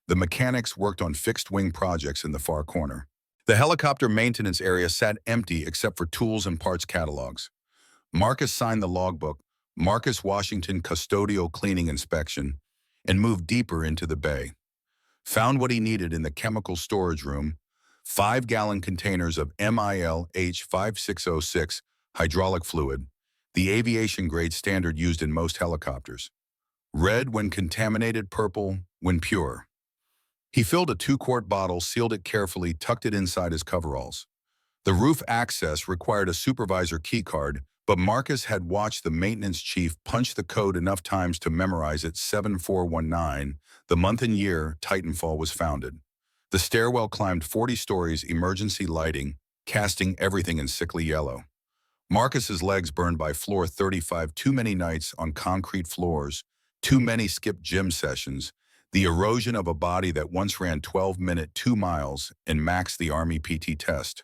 The mechanics worked on fixed-wing projects in the far corner. The helicopter maintenance area sat empty except for tools and parts catalogs. Marcus signed the logbook, Marcus Washington Custodial Cleaning Inspection, and moved deeper into the bay. Found what he needed in the chemical storage room, 5-gallon containers of MIL-H5606 hydraulic fluid, the aviation-grade standard used in most helicopters. Red when contaminated, purple when pure. He filled a 2-quart bottle, sealed it carefully, tucked it inside his coveralls. The roof access required a supervisor keycard, but Marcus had watched the maintenance chief punch the code enough times to memorize it. 7419, the month and year Titanfall was founded. The stairwell climbed 40 stories, emergency lighting, casting everything in sickly yellow. Marcus's legs burned by floor 35, too many nights on concrete floors, too many skipped gym sessions, the erosion of a body that once ran 12-minute 2 miles and maxed the Army PT test.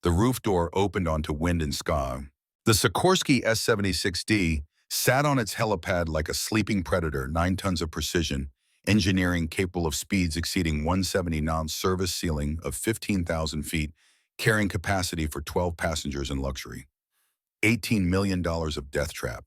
The roof door opened onto wind and sky. The Sikorsky S-76D sat on its helipad like a sleeping predator, 9 tons of precision, engineering capable of speeds exceeding 170 knots, service ceiling of 15,000 feet, carrying capacity for 12 passengers in luxury. $18 million of death trap.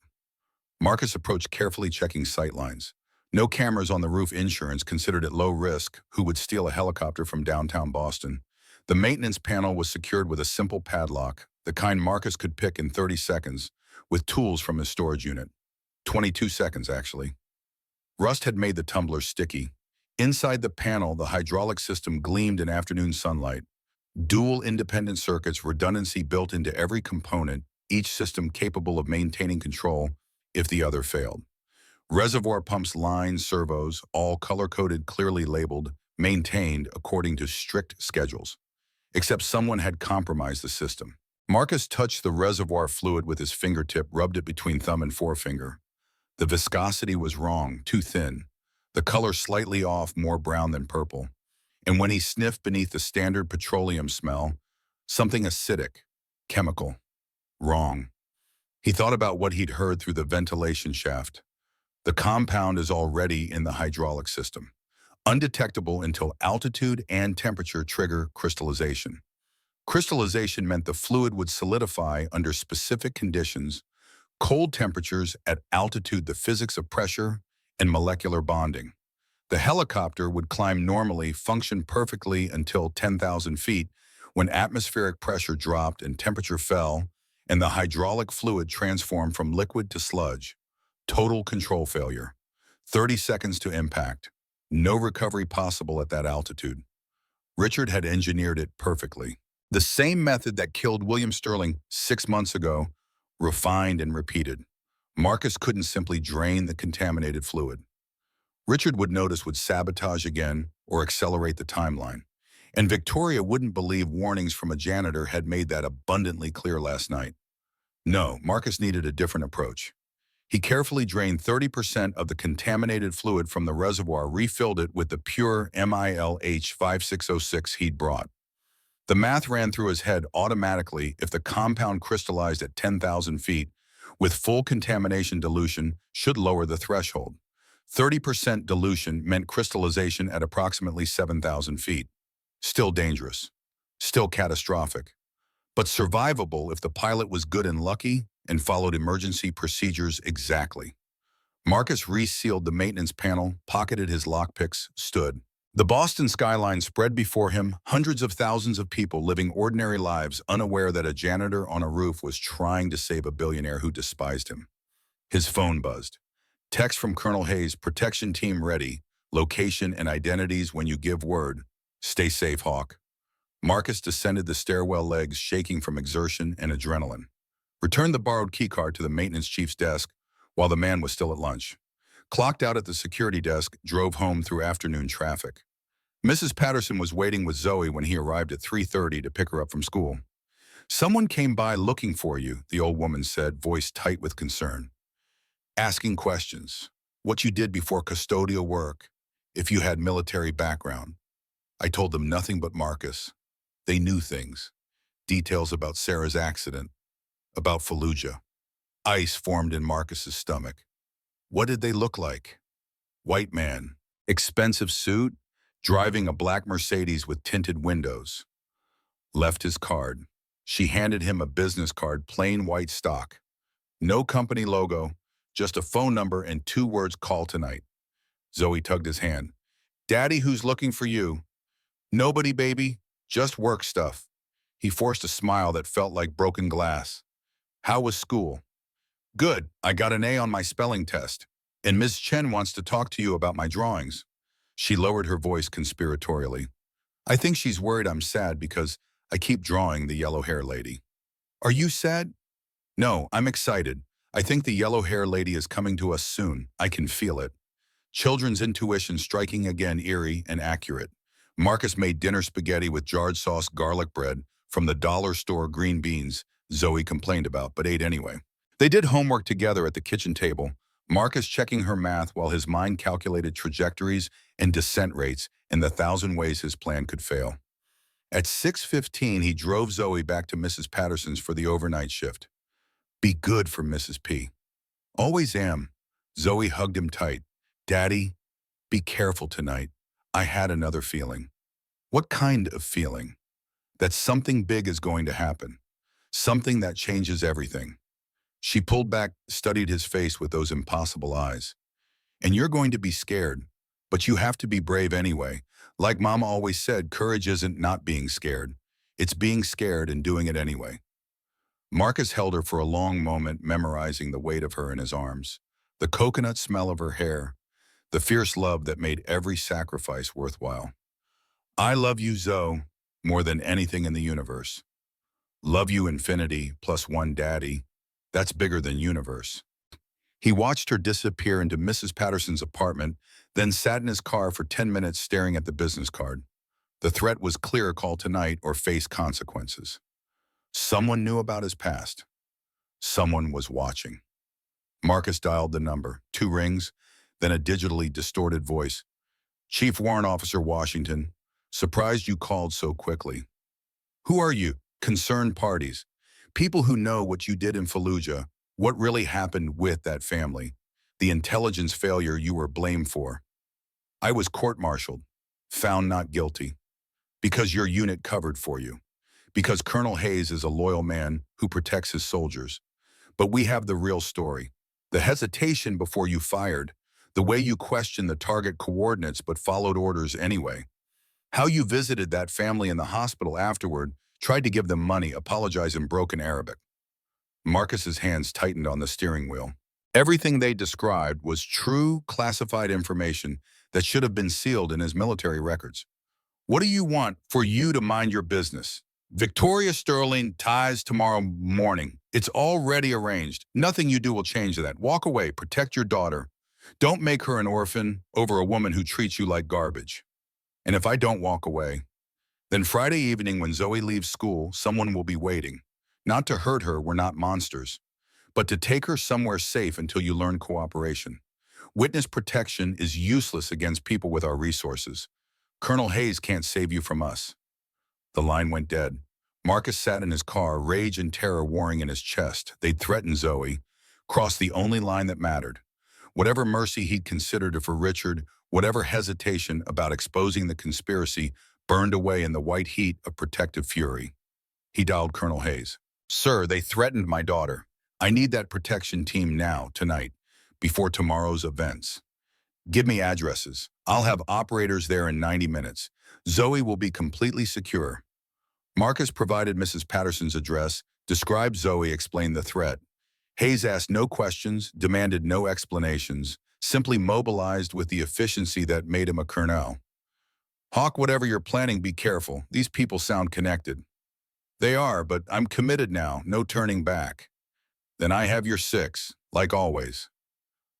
Marcus approached carefully, checking sightlines. No cameras on the roof. Insurance considered it low risk. Who would steal a helicopter from downtown Boston? The maintenance panel was secured with a simple padlock, the kind Marcus could pick in 30 seconds, with tools from his storage unit. 22 seconds, actually. Rust had made the tumbler sticky. Inside the panel, the hydraulic system gleamed in afternoon sunlight. Dual independent circuits, redundancy built into every component, each system capable of maintaining control if the other failed. Reservoir pumps, lines, servos, all color-coded, clearly labeled, maintained according to strict schedules. Except someone had compromised the system. Marcus touched the reservoir fluid with his fingertip, rubbed it between thumb and forefinger. The viscosity was wrong, too thin. The color slightly off, more brown than purple. And when he sniffed beneath the standard petroleum smell, something acidic, chemical, wrong. He thought about what he'd heard through the ventilation shaft. The compound is already in the hydraulic system, undetectable until altitude and temperature trigger crystallization. Crystallization meant the fluid would solidify under specific conditions, cold temperatures at altitude, the physics of pressure, and molecular bonding. The helicopter would climb normally, function perfectly until 10,000 feet, when atmospheric pressure dropped and temperature fell, and the hydraulic fluid transformed from liquid to sludge. Total control failure. 30 seconds to impact. No recovery possible at that altitude. Richard had engineered it perfectly. The same method that killed William Sterling 6 months ago, refined and repeated. Marcus couldn't simply drain the contaminated fluid. Richard would notice, would sabotage again, or accelerate the timeline. And Victoria wouldn't believe warnings from a janitor had made that abundantly clear last night. No, Marcus needed a different approach. He carefully drained 30% of the contaminated fluid from the reservoir, refilled it with the pure MIL-H5606 he'd brought. The math ran through his head automatically. If the compound crystallized at 10,000 feet, with full contamination, dilution should lower the threshold. 30% dilution meant crystallization at approximately 7,000 feet. Still dangerous. Still catastrophic. But survivable if the pilot was good and lucky and followed emergency procedures exactly. Marcus resealed the maintenance panel, pocketed his lockpicks, stood. The Boston skyline spread before him, hundreds of thousands of people living ordinary lives, unaware that a janitor on a roof was trying to save a billionaire who despised him. His phone buzzed. Text from Colonel Hayes, protection team ready, location and identities when you give word. Stay safe, Hawk. Marcus descended the stairwell, legs shaking from exertion and adrenaline. Returned the borrowed keycard to the maintenance chief's desk while the man was still at lunch. Clocked out at the security desk, drove home through afternoon traffic. Mrs. Patterson was waiting with Zoe when he arrived at 3:30 to pick her up from school. Someone came by looking for you, the old woman said, voice tight with concern. Asking questions. What you did before custodial work, if you had military background. I told them nothing but Marcus. They knew things. Details about Sarah's accident. About Fallujah. Ice formed in Marcus's stomach. What did they look like? White man. Expensive suit. driving a black Mercedes with tinted windows. Left his card. She handed him a business card, plain white stock. No company logo, just a phone number and 2 words, call tonight. Zoe tugged his hand. Daddy, who's looking for you? Nobody, baby, just work stuff. He forced a smile that felt like broken glass. How was school? Good, I got an A on my spelling test. And Ms. Chen wants to talk to you about my drawings. She lowered her voice conspiratorially. I think she's worried I'm sad because I keep drawing the yellow hair lady. Are you sad? No, I'm excited. I think the yellow hair lady is coming to us soon. I can feel it. Children's intuition striking again, eerie and accurate. Marcus made dinner spaghetti with jarred sauce garlic bread from the dollar store green beans Zoe complained about, but ate anyway. They did homework together at the kitchen table, Marcus checking her math while his mind calculated trajectories and descent rates in the 1,000 ways his plan could fail. At 6:15, he drove Zoe back to Mrs. Patterson's for the overnight shift. Be good for Mrs. P. Always am. Zoe hugged him tight. Daddy, be careful tonight. I had another feeling. What kind of feeling? That something big is going to happen. Something that changes everything. She pulled back, studied his face with those impossible eyes. And you're going to be scared, but you have to be brave anyway. Like Mama always said, courage isn't not being scared. It's being scared and doing it anyway. Marcus held her for a long moment, memorizing the weight of her in his arms, the coconut smell of her hair, the fierce love that made every sacrifice worthwhile. I love you, Zoe, more than anything in the universe. Love you infinity plus one daddy. That's bigger than universe. He watched her disappear into Mrs. Patterson's apartment, then sat in his car for 10 minutes staring at the business card. The threat was clear: call tonight or face consequences. Someone knew about his past. Someone was watching. Marcus dialed the number. 2 rings, then a digitally distorted voice. Chief Warrant Officer Washington, surprised you called so quickly. Who are you? Concerned parties. People who know what you did in Fallujah, what really happened with that family, the intelligence failure you were blamed for. I was court-martialed, found not guilty, because your unit covered for you, because Colonel Hayes is a loyal man who protects his soldiers. But we have the real story. The hesitation before you fired, the way you questioned the target coordinates but followed orders anyway. How you visited that family in the hospital afterward, tried to give them money, apologized in broken Arabic. Marcus's hands tightened on the steering wheel. Everything they described was true, classified information that should have been sealed in his military records. What do you want? For you to mind your business. Victoria Sterling ties tomorrow morning. It's already arranged. Nothing you do will change that. Walk away. Protect your daughter. Don't make her an orphan over a woman who treats you like garbage. And if I don't walk away, then Friday evening when Zoe leaves school, someone will be waiting. Not to hurt her, we're not monsters, but to take her somewhere safe until you learn cooperation. Witness protection is useless against people with our resources. Colonel Hayes can't save you from us. The line went dead. Marcus sat in his car, rage and terror warring in his chest. They'd threatened Zoe, crossed the only line that mattered. Whatever mercy he'd considered for Richard, whatever hesitation about exposing the conspiracy, burned away in the white heat of protective fury. He dialed Colonel Hayes. Sir, they threatened my daughter. I need that protection team now, tonight, before tomorrow's events. Give me addresses. I'll have operators there in 90 minutes. Zoe will be completely secure. Marcus provided Mrs. Patterson's address, described Zoe, explained the threat. Hayes asked no questions, demanded no explanations, simply mobilized with the efficiency that made him a colonel. Hawk, whatever you're planning, be careful. These people sound connected. They are, but I'm committed now, no turning back. Then I have your 6, like always.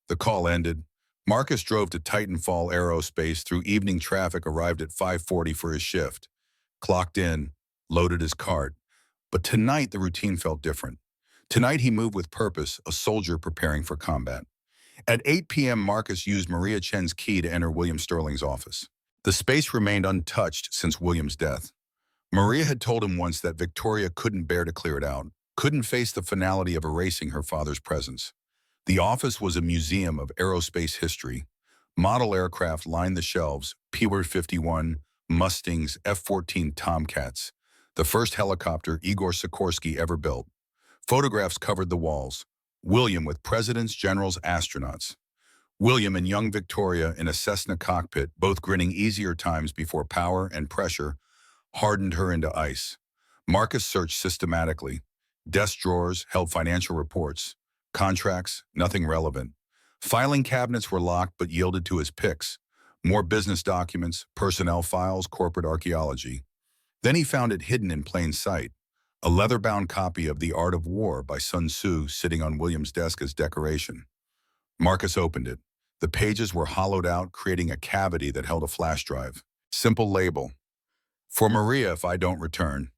The call ended. Marcus drove to Titanfall Aerospace through evening traffic, arrived at 5:40 for his shift. Clocked in, loaded his cart. But tonight the routine felt different. Tonight he moved with purpose, a soldier preparing for combat. At 8 p.m., Marcus used Maria Chen's key to enter William Sterling's office. The space remained untouched since William's death. Maria had told him once that Victoria couldn't bear to clear it out, couldn't face the finality of erasing her father's presence. The office was a museum of aerospace history, Model aircraft lined the shelves, P-51, Mustangs, F-14 Tomcats, the first helicopter Igor Sikorsky ever built. Photographs covered the walls. William with presidents, generals, astronauts. William and young Victoria in a Cessna cockpit, both grinning easier times before power and pressure hardened her into ice. Marcus searched systematically. Desk drawers held financial reports. Contracts, nothing relevant. Filing cabinets were locked but yielded to his picks. More business documents, personnel files, corporate archaeology. Then he found it hidden in plain sight. A leather-bound copy of The Art of War by Sun Tzu sitting on William's desk as decoration. Marcus opened it. The pages were hollowed out, creating a cavity that held a flash drive. Simple label. For Maria if I don't return.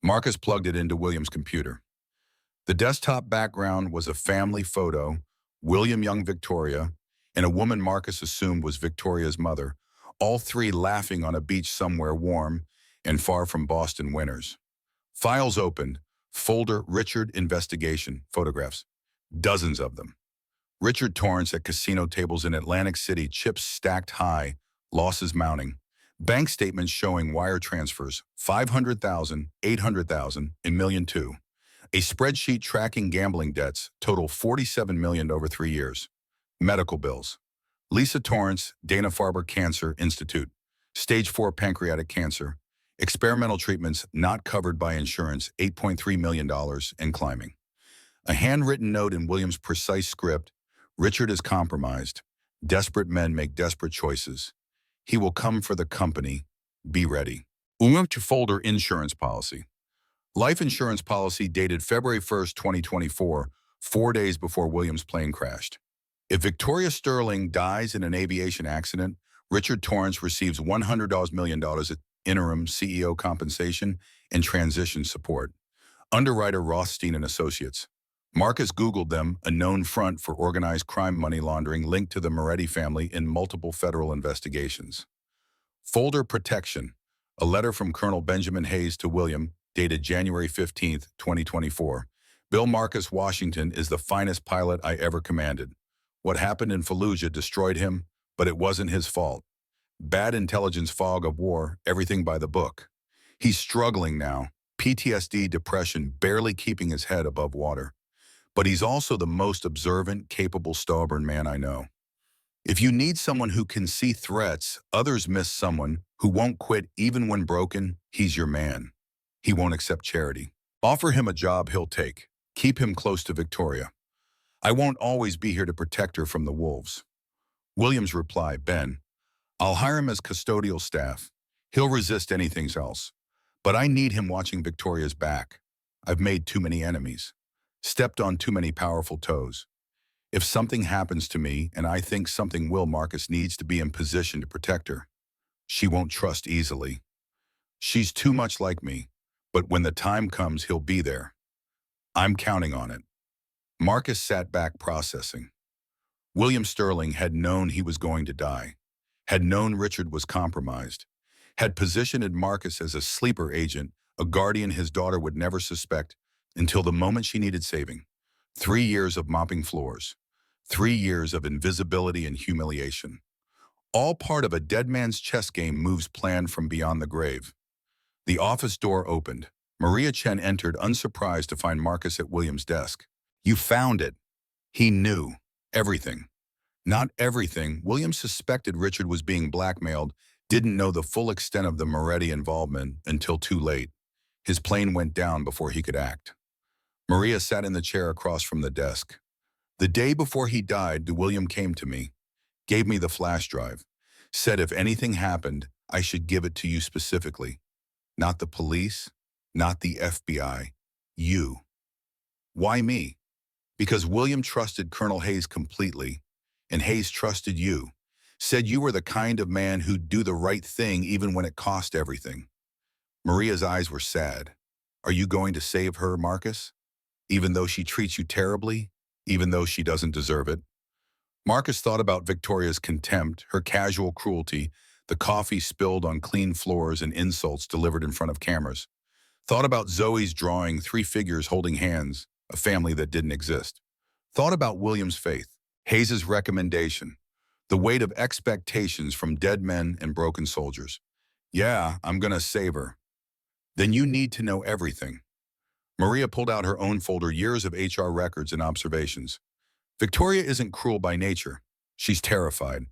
Marcus plugged it into William's computer. The desktop background was a family photo, William, young Victoria, and a woman Marcus assumed was Victoria's mother, all three laughing on a beach somewhere warm and far from Boston winters. Files opened, folder Richard investigation, photographs, dozens of them. Richard Torrance at casino tables in Atlantic City, chips stacked high, losses mounting. Bank statements showing wire transfers, 500,000, 800,000, and million two. A spreadsheet tracking gambling debts, total 47 million over 3 years. Medical bills. Lisa Torrance, Dana-Farber Cancer Institute. Stage 4 pancreatic cancer. Experimental treatments not covered by insurance, $8.3 million and climbing. A handwritten note in William's precise script, Richard is compromised. Desperate men make desperate choices. He will come for the company. Be ready. To folder insurance policy. Life insurance policy dated February 1st, 2024, 4 days before William's plane crashed. If Victoria Sterling dies in an aviation accident, Richard Torrance receives $100 million at interim CEO compensation and transition support. Underwriter Rothstein and Associates. Marcus Googled them, a known front for organized crime money laundering linked to the Moretti family in multiple federal investigations. Folder protection. A letter from Colonel Benjamin Hayes to William, dated January 15, 2024. Bill Marcus Washington is the finest pilot I ever commanded. What happened in Fallujah destroyed him, but it wasn't his fault. Bad intelligence fog of war, everything by the book. He's struggling now, PTSD, depression, barely keeping his head above water. But he's also the most observant, capable, stubborn man I know. If you need someone who can see threats, others miss someone who won't quit even when broken, he's your man. He won't accept charity. Offer him a job he'll take. Keep him close to Victoria. I won't always be here to protect her from the wolves. William's reply, Ben, I'll hire him as custodial staff. He'll resist anything else. But I need him watching Victoria's back. I've made too many enemies. Stepped on too many powerful toes. If something happens to me, and I think something will, Marcus needs to be in position to protect her. She won't trust easily. She's too much like me, but when the time comes, he'll be there. I'm counting on it. Marcus sat back processing. William Sterling had known he was going to die, had known Richard was compromised, had positioned Marcus as a sleeper agent, a guardian his daughter would never suspect, until the moment she needed saving. 3 years of mopping floors. 3 years of invisibility and humiliation. All part of a dead man's chess game, moves planned from beyond the grave. The office door opened. Maria Chen entered, unsurprised to find Marcus at William's desk. You found it. He knew. Everything. Not everything. William suspected Richard was being blackmailed, didn't know the full extent of the Moretti involvement until too late. His plane went down before he could act. Maria sat in the chair across from the desk. The day before he died, William came to me, gave me the flash drive, said if anything happened, I should give it to you specifically. Not the police, not the FBI, you. Why me? Because William trusted Colonel Hayes completely, and Hayes trusted you, said you were the kind of man who'd do the right thing even when it cost everything. Maria's eyes were sad. Are you going to save her, Marcus? Even though she treats you terribly? Even though she doesn't deserve it? Marcus thought about Victoria's contempt, her casual cruelty, the coffee spilled on clean floors and insults delivered in front of cameras. Thought about Zoe's drawing 3 figures holding hands, a family that didn't exist. Thought about William's faith, Hayes's recommendation, The weight of expectations from dead men and broken soldiers. Yeah, I'm gonna save her. Then you need to know everything. Maria pulled out her own folder, years of HR records and observations. Victoria isn't cruel by nature. She's terrified.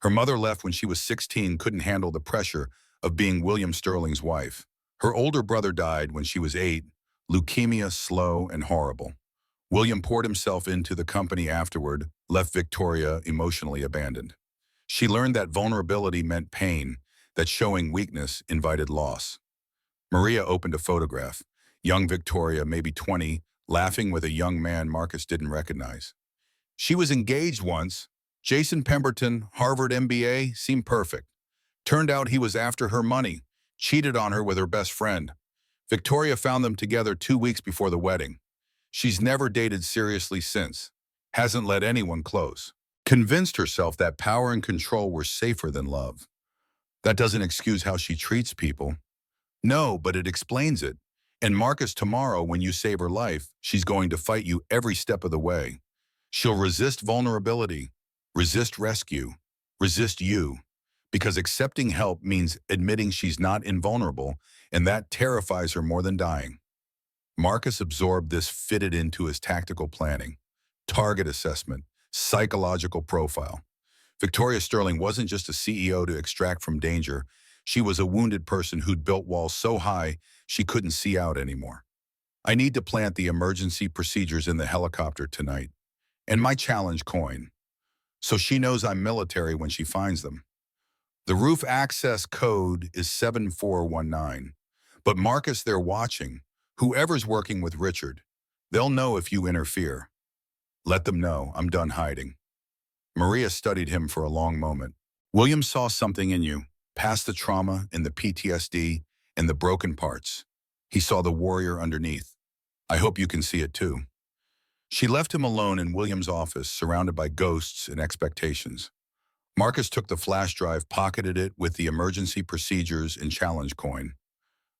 Her mother left when she was 16, couldn't handle the pressure of being William Sterling's wife. Her older brother died when she was 8, leukemia, slow and horrible. William poured himself into the company afterward, left Victoria emotionally abandoned. She learned that vulnerability meant pain, that showing weakness invited loss. Maria opened a photograph. Young Victoria, maybe 20, laughing with a young man Marcus didn't recognize. She was engaged once. Jason Pemberton, Harvard MBA, seemed perfect. Turned out he was after her money, cheated on her with her best friend. Victoria found them together 2 weeks before the wedding. She's never dated seriously since. Hasn't let anyone close. Convinced herself that power and control were safer than love. That doesn't excuse how she treats people. No, but it explains it. And Marcus, tomorrow, when you save her life, she's going to fight you every step of the way. She'll resist vulnerability, resist rescue, resist you. Because accepting help means admitting she's not invulnerable, and that terrifies her more than dying. Marcus absorbed this, fitted into his tactical planning, target assessment, psychological profile. Victoria Sterling wasn't just a CEO to extract from danger. She was a wounded person who'd built walls so high she couldn't see out anymore. I need to plant the emergency procedures in the helicopter tonight. And my challenge coin. So she knows I'm military when she finds them. The roof access code is 7419. But Marcus, they're watching. Whoever's working with Richard, they'll know if you interfere. Let them know I'm done hiding. Maria studied him for a long moment. William saw something in you, past the trauma and the PTSD and the broken parts. He saw the warrior underneath. I hope you can see it too. She left him alone in William's office, surrounded by ghosts and expectations. Marcus took the flash drive, pocketed it with the emergency procedures and challenge coin.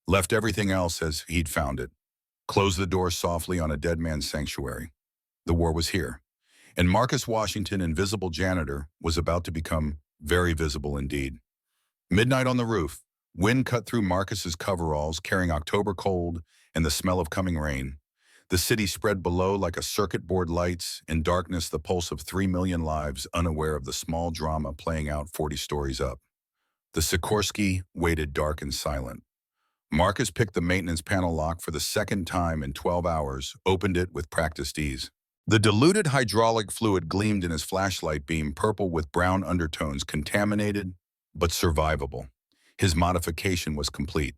Left everything else as he'd found it. Closed the door softly on a dead man's sanctuary. The war was here. And Marcus Washington, invisible janitor, was about to become very visible indeed. Midnight on the roof. Wind cut through Marcus's coveralls, carrying October cold and the smell of coming rain. The city spread below like a circuit board, lights, in darkness the pulse of 3 million lives, unaware of the small drama playing out 40 stories up. The Sikorsky waited dark and silent. Marcus picked the maintenance panel lock for the second time in 12 hours, opened it with practiced ease. The diluted hydraulic fluid gleamed in his flashlight beam, purple with brown undertones, contaminated but survivable. His modification was complete.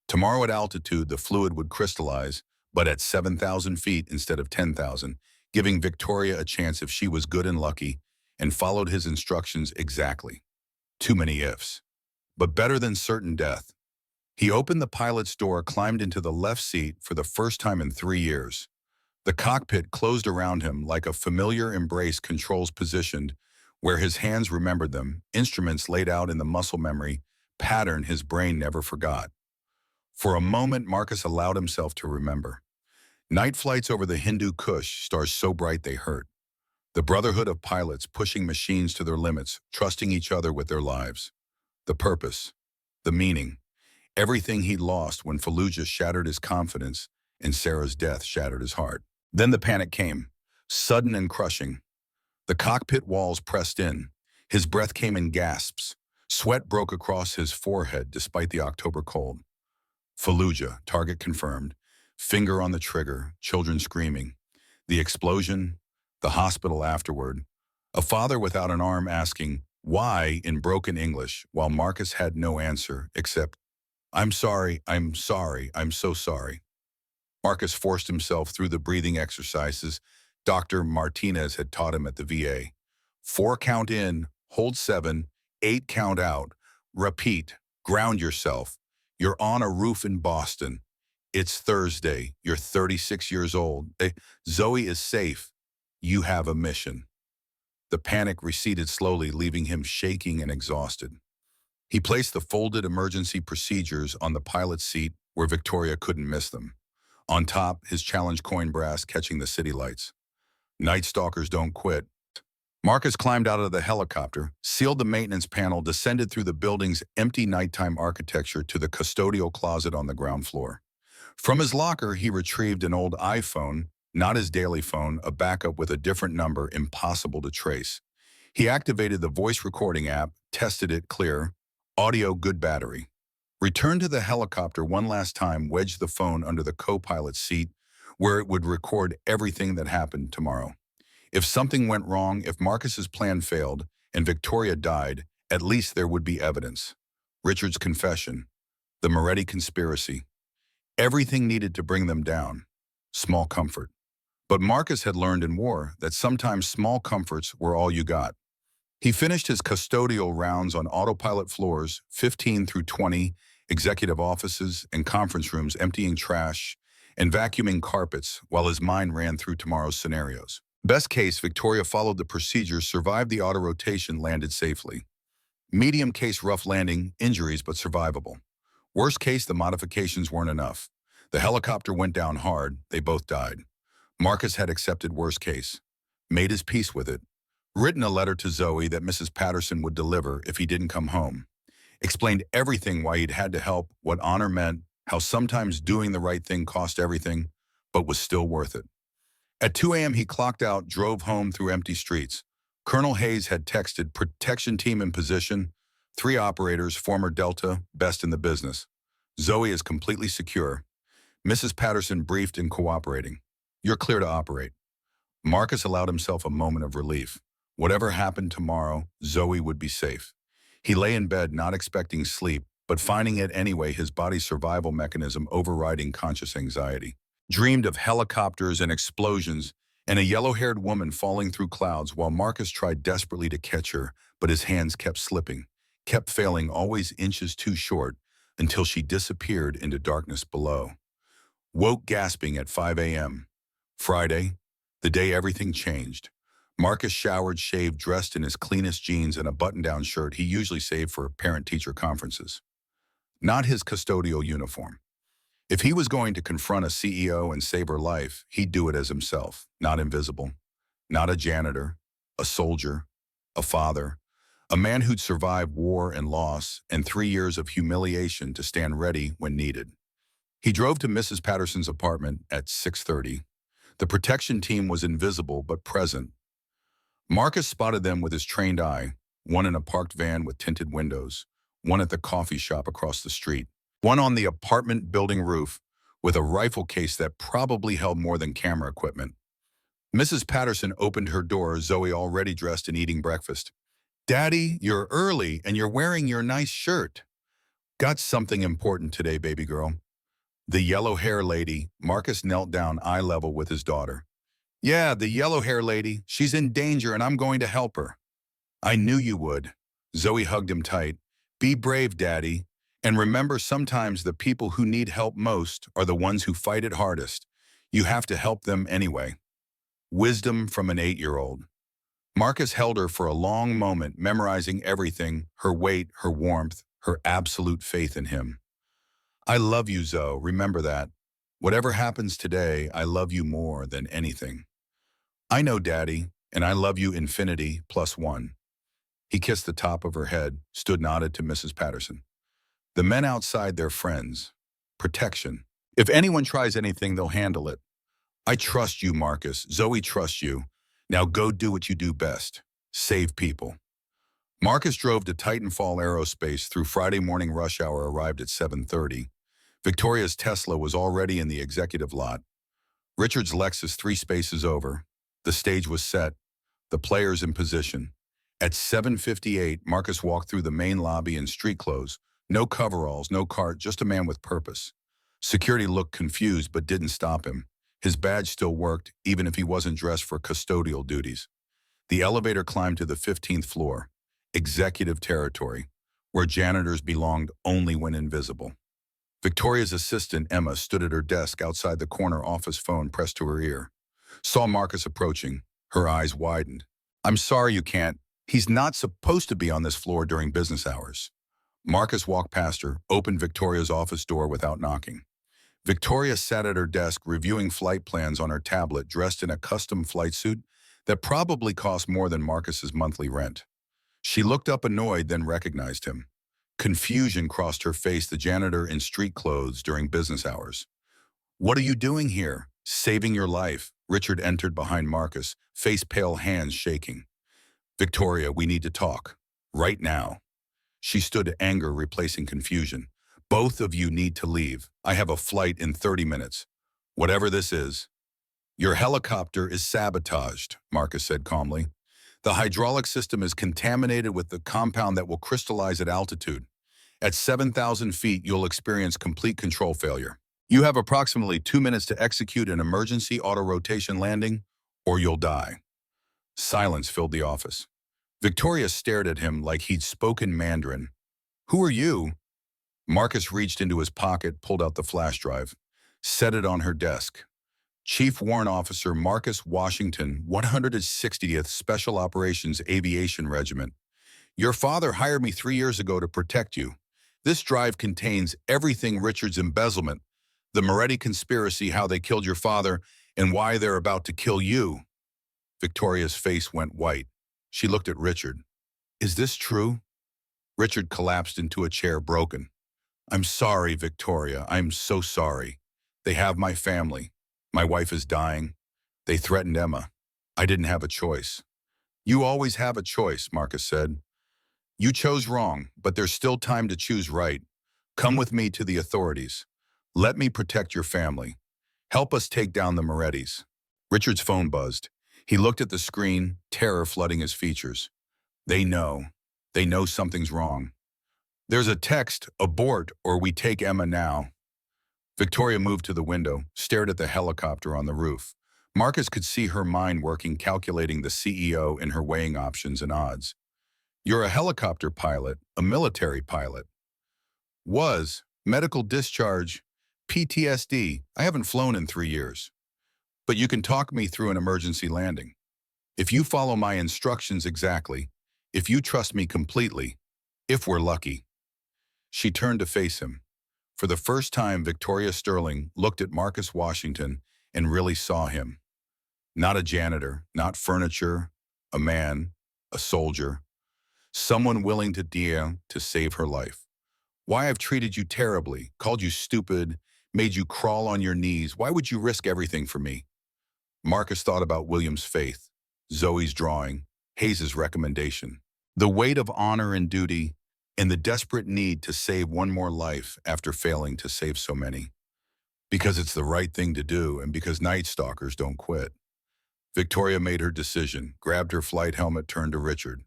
Tomorrow at altitude, the fluid would crystallize, but at 7,000 feet instead of 10,000, giving Victoria a chance if she was good and lucky and followed his instructions exactly. Too many ifs. But better than certain death. He opened the pilot's door, climbed into the left seat for the first time in 3 years. The cockpit closed around him like a familiar embrace, controls positioned where his hands remembered them, instruments laid out in the muscle memory pattern his brain never forgot. For a moment, Marcus allowed himself to remember. Night flights over the Hindu Kush, stars so bright they hurt. The brotherhood of pilots pushing machines to their limits, trusting each other with their lives. The purpose, the meaning, everything he'd lost when Fallujah shattered his confidence and Sarah's death shattered his heart. Then the panic came, sudden and crushing. The cockpit walls pressed in. His breath came in gasps. Sweat broke across his forehead despite the October cold. Fallujah, target confirmed. Finger on the trigger, children screaming. The explosion, the hospital afterward. A father without an arm asking, why, in broken English, while Marcus had no answer except, I'm sorry, I'm sorry, I'm so sorry. Marcus forced himself through the breathing exercises Dr. Martinez had taught him at the VA. 4 count in, hold 7, 8 count out, repeat, ground yourself. You're on a roof in Boston. It's Thursday. You're 36 years old. Zoe is safe. You have a mission. The panic receded slowly, leaving him shaking and exhausted. He placed the folded emergency procedures on the pilot's seat where Victoria couldn't miss them. On top, his challenge coin brass catching the city lights. Night stalkers don't quit. Marcus climbed out of the helicopter, sealed the maintenance panel, descended through the building's empty nighttime architecture to the custodial closet on the ground floor. From his locker, he retrieved an old iPhone, not his daily phone, a backup with a different number impossible to trace. He activated the voice recording app, tested it clear, audio good battery. Returned to the helicopter one last time, wedged the phone under the co-pilot's seat, where it would record everything that happened tomorrow. If something went wrong, if Marcus's plan failed, and Victoria died, at least there would be evidence. Richard's confession, the Moretti conspiracy, everything needed to bring them down. Small comfort. But Marcus had learned in war that sometimes small comforts were all you got. He finished his custodial rounds on autopilot floors, 15 through 20, executive offices and conference rooms, emptying trash and vacuuming carpets while his mind ran through tomorrow's scenarios. Best case, Victoria followed the procedures, survived the auto-rotation, landed safely. Medium case, rough landing, injuries but survivable. Worst case, the modifications weren't enough. The helicopter went down hard, they both died. Marcus had accepted worst case, made his peace with it, written a letter to Zoe that Mrs. Patterson would deliver if he didn't come home, explained everything, why he'd had to help, what honor meant, how sometimes doing the right thing cost everything, but was still worth it. At 2 a.m. he clocked out, drove home through empty streets. Colonel Hayes had texted, protection team in position, 3 operators, former Delta, best in the business. Zoe is completely secure. Mrs. Patterson briefed and cooperating. You're clear to operate. Marcus allowed himself a moment of relief. Whatever happened tomorrow, Zoe would be safe. He lay in bed not expecting sleep, but finding it anyway, his body's survival mechanism overriding conscious anxiety. Dreamed of helicopters and explosions and a yellow-haired woman falling through clouds while Marcus tried desperately to catch her, but his hands kept slipping, kept failing, always inches too short, until she disappeared into darkness below. Woke gasping at 5 a.m. Friday, the day everything changed. Marcus showered, shaved, dressed in his cleanest jeans and a button-down shirt he usually saved for parent-teacher conferences. Not his custodial uniform. If he was going to confront a CEO and save her life, he'd do it as himself, not invisible, not a janitor, a soldier, a father, a man who'd survived war and loss and 3 years of humiliation to stand ready when needed. He drove to Mrs. Patterson's apartment at 6:30. The protection team was invisible but present. Marcus spotted them with his trained eye, one in a parked van with tinted windows, one at the coffee shop across the street, one on the apartment building roof with a rifle case that probably held more than camera equipment. Mrs. Patterson opened her door, Zoe already dressed and eating breakfast. Daddy, you're early and you're wearing your nice shirt. Got something important today, baby girl. The yellow hair lady, Marcus knelt down eye level with his daughter. Yeah, the yellow hair lady, she's in danger and I'm going to help her. I knew you would. Zoe hugged him tight. Be brave, Daddy. And remember, sometimes the people who need help most are the ones who fight it hardest. You have to help them anyway. Wisdom from an 8-year-old. Marcus held her for a long moment, memorizing everything, her weight, her warmth, her absolute faith in him. I love you, Zoe, remember that. Whatever happens today, I love you more than anything. I know, Daddy, and I love you infinity plus 1. He kissed the top of her head, stood nodded to Mrs. Patterson. The men outside, their friends. Protection. If anyone tries anything, they'll handle it. I trust you, Marcus. Zoe trusts you. Now go do what you do best. Save people. Marcus drove to Titanfall Aerospace through Friday morning rush hour, arrived at 7:30. Victoria's Tesla was already in the executive lot. Richard's Lexus 3 spaces over. The stage was set. The players in position. At 7:58, Marcus walked through the main lobby in street clothes. No coveralls, no cart, just a man with purpose. Security looked confused but didn't stop him. His badge still worked, even if he wasn't dressed for custodial duties. The elevator climbed to the 15th floor, executive territory, where janitors belonged only when invisible. Victoria's assistant, Emma, stood at her desk outside the corner, office phone pressed to her ear. Saw Marcus approaching. Her eyes widened. I'm sorry you can't. He's not supposed to be on this floor during business hours. Marcus walked past her, opened Victoria's office door without knocking. Victoria sat at her desk reviewing flight plans on her tablet, dressed in a custom flight suit that probably cost more than Marcus's monthly rent. She looked up annoyed, then recognized him. Confusion crossed her face, the janitor in street clothes during business hours. "What are you doing here?" "Saving your life." Richard entered behind Marcus, face pale, hands shaking. "Victoria, we need to talk. Right now." She stood, anger replacing confusion. "Both of you need to leave. I have a flight in 30 minutes. Whatever this is." "Your helicopter is sabotaged," Marcus said calmly. "The hydraulic system is contaminated with the compound that will crystallize at altitude. At 7,000 feet, you'll experience complete control failure. You have approximately 2 minutes to execute an emergency auto-rotation landing, or you'll die." Silence filled the office. Victoria stared at him like he'd spoken Mandarin. "Who are you?" Marcus reached into his pocket, pulled out the flash drive, set it on her desk. "Chief Warrant Officer Marcus Washington, 160th Special Operations Aviation Regiment. Your father hired me 3 years ago to protect you. This drive contains everything: Richard's embezzlement, the Moretti conspiracy, how they killed your father, and why they're about to kill you." Victoria's face went white. She looked at Richard. "Is this true?" Richard collapsed into a chair, broken. "I'm sorry, Victoria. I'm so sorry. They have my family. My wife is dying. They threatened Emma. I didn't have a choice." "You always have a choice," Marcus said. "You chose wrong, but there's still time to choose right. Come with me to the authorities. Let me protect your family. Help us take down the Morettis." Richard's phone buzzed. He looked at the screen, terror flooding his features. They know. They know something's wrong. "There's a text: abort or we take Emma now." Victoria moved to the window, stared at the helicopter on the roof. Marcus could see her mind working, calculating the CEO and her, weighing options and odds. "You're a helicopter pilot, a military pilot." "Was. Medical discharge. PTSD. I haven't flown in 3 years. But you can talk me through an emergency landing. If you follow my instructions exactly, if you trust me completely, if we're lucky." She turned to face him. For the first time, Victoria Sterling looked at Marcus Washington and really saw him. Not a janitor, not furniture, a man, a soldier, someone willing to deal to save her life. "Why I've treated you terribly, called you stupid, made you crawl on your knees. Why would you risk everything for me?" Marcus thought about William's faith, Zoe's drawing, Hayes's recommendation, the weight of honor and duty, and the desperate need to save one more life after failing to save so many. Because it's the right thing to do, and because Night Stalkers don't quit. Victoria made her decision, grabbed her flight helmet, turned to Richard.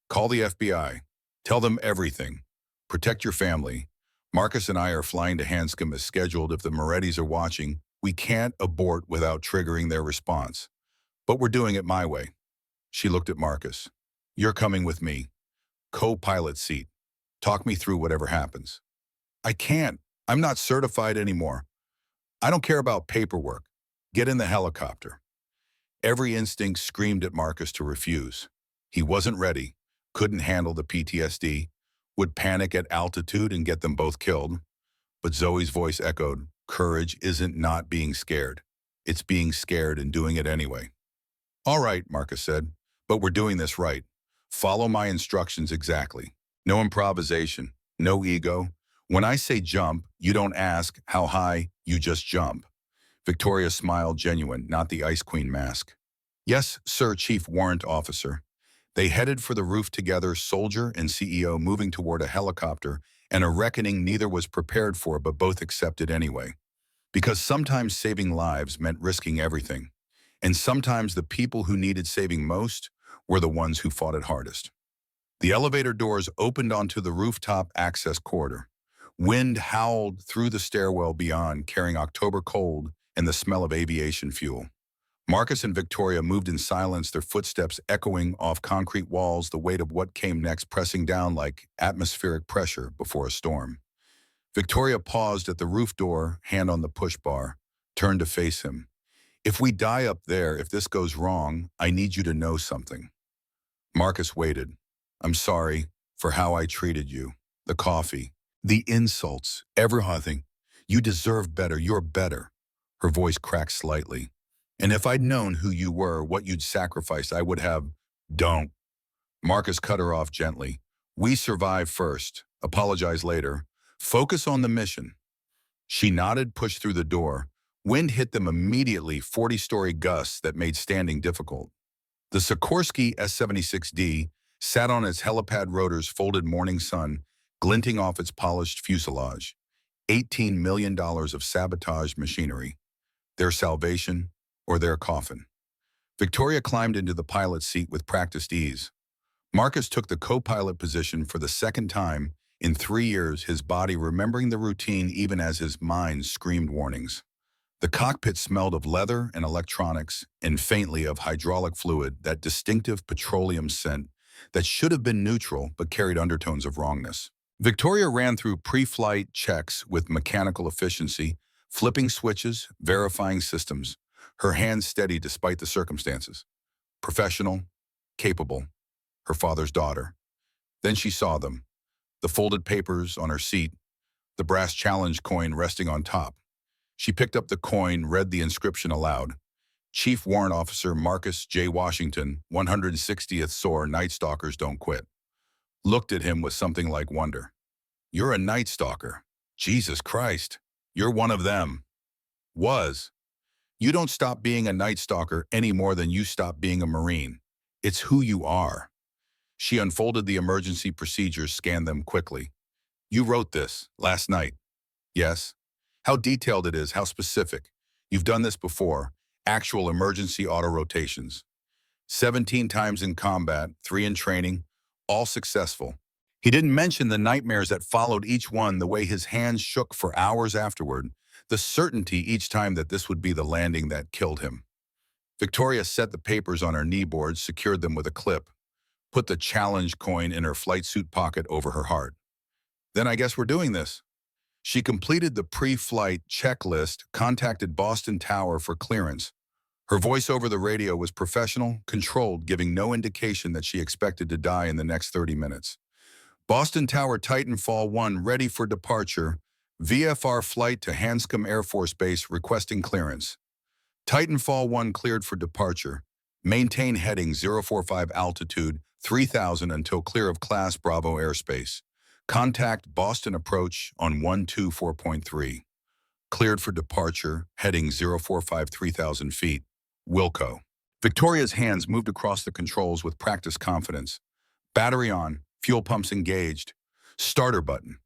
"Call the FBI. Tell them everything. Protect your family. Marcus and I are flying to Hanscom as scheduled. If the Morettis are watching, we can't abort without triggering their response. But we're doing it my way." She looked at Marcus. "You're coming with me. Co-pilot seat. Talk me through whatever happens." "I can't. I'm not certified anymore." "I don't care about paperwork. Get in the helicopter." Every instinct screamed at Marcus to refuse. He wasn't ready, couldn't handle the PTSD, would panic at altitude and get them both killed. But Zoe's voice echoed, "Courage isn't not being scared. It's being scared and doing it anyway." "All right," Marcus said, "but we're doing this right. Follow my instructions exactly. No improvisation, no ego. When I say jump, you don't ask how high, you just jump." Victoria smiled, genuine, not the Ice Queen mask. "Yes, sir, Chief Warrant Officer." They headed for the roof together, soldier and CEO moving toward a helicopter, and a reckoning neither was prepared for, but both accepted anyway. Because sometimes saving lives meant risking everything. And sometimes the people who needed saving most were the ones who fought it hardest. The elevator doors opened onto the rooftop access corridor. Wind howled through the stairwell beyond, carrying October cold and the smell of aviation fuel. Marcus and Victoria moved in silence, their footsteps echoing off concrete walls, the weight of what came next pressing down like atmospheric pressure before a storm. Victoria paused at the roof door, hand on the push bar, turned to face him. "If we die up there, if this goes wrong, I need you to know something." Marcus waited. "I'm sorry for how I treated you. The coffee, the insults, everything. You deserve better. You're better." Her voice cracked slightly. And if I'd known who you were, what you'd sacrificed, I would have. Don't. Marcus cut her off gently. We survive first. Apologize later. Focus on the mission. She nodded, pushed through the door. Wind hit them immediately, 40-story gusts that made standing difficult. The Sikorsky S-76D sat on its helipad rotor's folded morning sun, glinting off its polished fuselage. $18 million of sabotaged machinery. Their salvation or their coffin. Victoria climbed into the pilot's seat with practiced ease. Marcus took the co-pilot position for the second time in 3 years, his body remembering the routine even as his mind screamed warnings. The cockpit smelled of leather and electronics and faintly of hydraulic fluid, that distinctive petroleum scent that should have been neutral but carried undertones of wrongness. Victoria ran through pre-flight checks with mechanical efficiency, flipping switches, verifying systems, her hands steady despite the circumstances. Professional, capable, her father's daughter. Then she saw them, the folded papers on her seat, the brass challenge coin resting on top. She picked up the coin, read the inscription aloud. Chief Warrant Officer Marcus J. Washington, 160th SOAR Night Stalkers Don't Quit. Looked at him with something like wonder. You're a Night Stalker. Jesus Christ. You're one of them. Was. You don't stop being a Night Stalker any more than you stop being a Marine. It's who you are. She unfolded the emergency procedures, scanned them quickly. You wrote this last night. Yes. How detailed it is, how specific. You've done this before. Actual emergency auto rotations. 17 times in combat, 3 in training, all successful. He didn't mention the nightmares that followed each one, the way his hands shook for hours afterward, the certainty each time that this would be the landing that killed him. Victoria set the papers on her knee board, secured them with a clip, put the challenge coin in her flight suit pocket over her heart. Then I guess we're doing this. She completed the pre-flight checklist, contacted Boston Tower for clearance. Her voice over the radio was professional, controlled, giving no indication that she expected to die in the next 30 minutes. Boston Tower, Titanfall 1 ready for departure. VFR flight to Hanscom Air Force Base requesting clearance. Titanfall 1 cleared for departure. Maintain heading 045 altitude 3000 until clear of Class Bravo airspace. Contact Boston approach on 124.3. Cleared for departure, heading 045 3000 feet. Wilco. Victoria's hands moved across the controls with practiced confidence. Battery on, fuel pumps engaged. Starter button.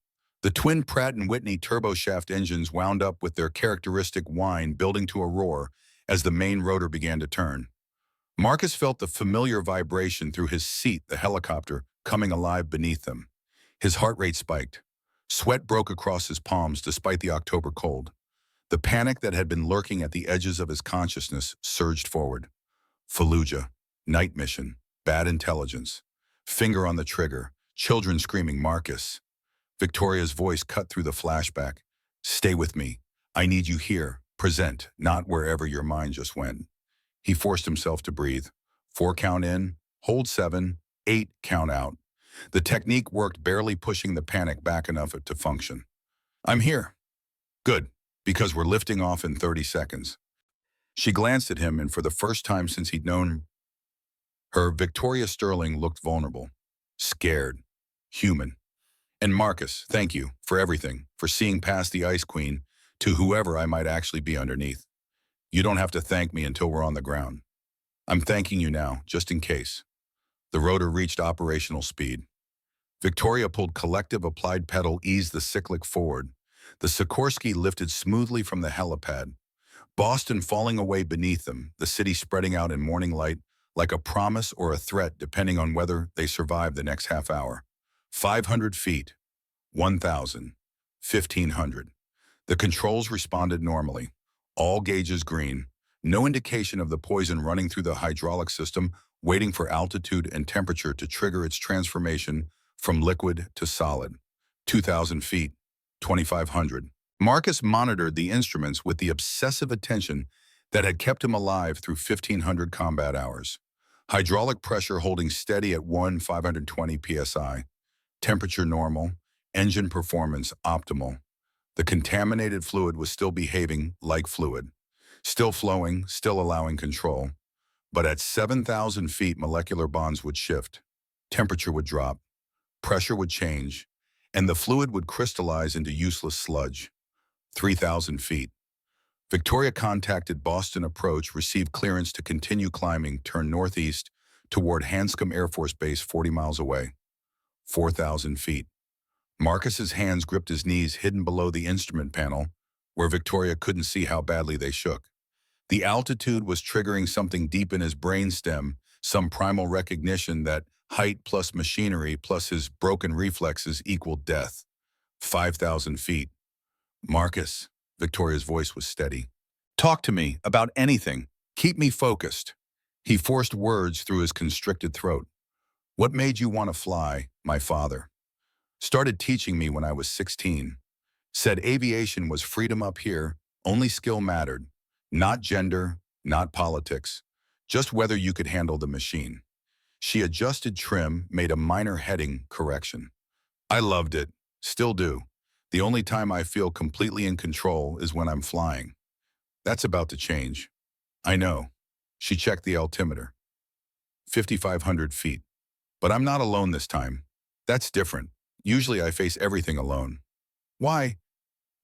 The twin Pratt & Whitney turboshaft engines wound up with their characteristic whine building to a roar as the main rotor began to turn. Marcus felt the familiar vibration through his seat, the helicopter coming alive beneath them. His heart rate spiked. Sweat broke across his palms despite the October cold. The panic that had been lurking at the edges of his consciousness surged forward. Fallujah, night mission, bad intelligence. Finger on the trigger, children screaming, Marcus. Victoria's voice cut through the flashback. Stay with me. I need you here. Present, not wherever your mind just went. He forced himself to breathe. 4 count in, hold 7, 8 count out. The technique worked, barely pushing the panic back enough to function. I'm here. Good, because we're lifting off in 30 seconds. She glanced at him, and for the first time since he'd known her, Victoria Sterling looked vulnerable, scared, human. And Marcus, thank you for everything, for seeing past the Ice Queen to whoever I might actually be underneath. You don't have to thank me until we're on the ground. I'm thanking you now, just in case. The rotor reached operational speed. Victoria pulled collective applied pedal, eased the cyclic forward. The Sikorsky lifted smoothly from the helipad. Boston falling away beneath them, the city spreading out in morning light like a promise or a threat depending on whether they survived the next half hour. 500 feet, 1,000, 1,500. The controls responded normally. All gauges green. No indication of the poison running through the hydraulic system, waiting for altitude and temperature to trigger its transformation from liquid to solid. 2,000 feet, 2,500. Marcus monitored the instruments with the obsessive attention that had kept him alive through 1,500 combat hours. Hydraulic pressure holding steady at 520 psi. Temperature normal. Engine performance optimal. The contaminated fluid was still behaving like fluid. Still flowing, still allowing control. But at 7,000 feet, molecular bonds would shift. Temperature would drop, pressure would change, and the fluid would crystallize into useless sludge. 3,000 feet. Victoria contacted Boston Approach, received clearance to continue climbing, turn northeast toward Hanscom Air Force Base 40 miles away. 4,000 feet. Marcus's hands gripped his knees hidden below the instrument panel, where Victoria couldn't see how badly they shook. The altitude was triggering something deep in his brainstem, some primal recognition that height plus machinery plus his broken reflexes equaled death. 5,000 feet. Marcus, Victoria's voice was steady. Talk to me about anything. Keep me focused. He forced words through his constricted throat. What made you want to fly, my father? Started teaching me when I was 16. Said aviation was freedom up here, only skill mattered. Not gender, not politics. Just whether you could handle the machine. She adjusted trim, made a minor heading correction. I loved it, still do. The only time I feel completely in control is when I'm flying. That's about to change. I know. She checked the altimeter. 5,500 feet. But I'm not alone this time. That's different. Usually I face everything alone. Why?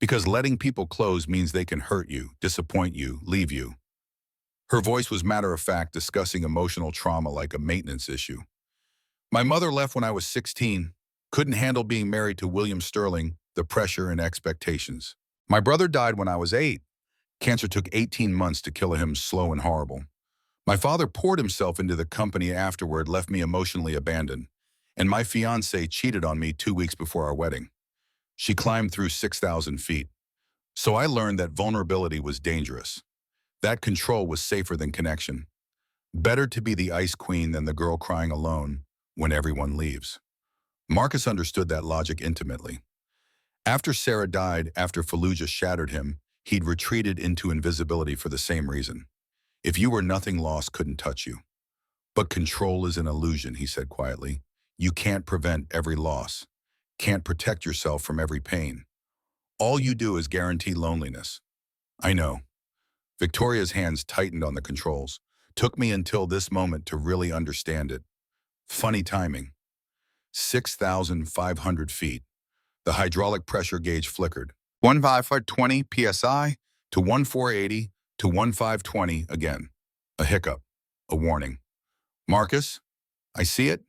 Because letting people close means they can hurt you, disappoint you, leave you. Her voice was matter-of-fact, discussing emotional trauma like a maintenance issue. My mother left when I was 16. Couldn't handle being married to William Sterling, the pressure and expectations. My brother died when I was 8. Cancer took 18 months to kill him, slow and horrible. My father poured himself into the company afterward, left me emotionally abandoned. And my fiancée cheated on me 2 weeks before our wedding. She climbed through 6,000 feet. So I learned that vulnerability was dangerous. That control was safer than connection. Better to be the ice queen than the girl crying alone when everyone leaves. Marcus understood that logic intimately. After Sarah died, after Fallujah shattered him, he'd retreated into invisibility for the same reason. If you were nothing, loss couldn't touch you. But control is an illusion, he said quietly. You can't prevent every loss. Can't protect yourself from every pain. All you do is guarantee loneliness. I know. Victoria's hands tightened on the controls. Took me until this moment to really understand it. Funny timing. 6,500 feet. The hydraulic pressure gauge flickered. 1,520 psi to 1,480 to 1,520 again. A hiccup. A warning. Marcus, I see it.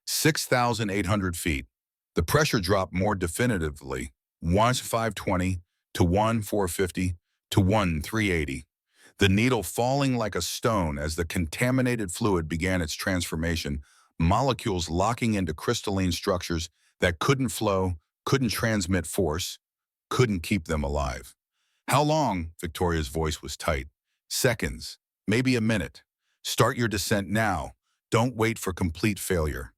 6,800 feet. The pressure dropped more definitively. 1,520 to 1,450 to 1,380. The needle falling like a stone as the contaminated fluid began its transformation, molecules locking into crystalline structures that couldn't flow, couldn't transmit force, couldn't keep them alive. How long? Victoria's voice was tight. Seconds, maybe a minute. Start your descent now. Don't wait for complete failure.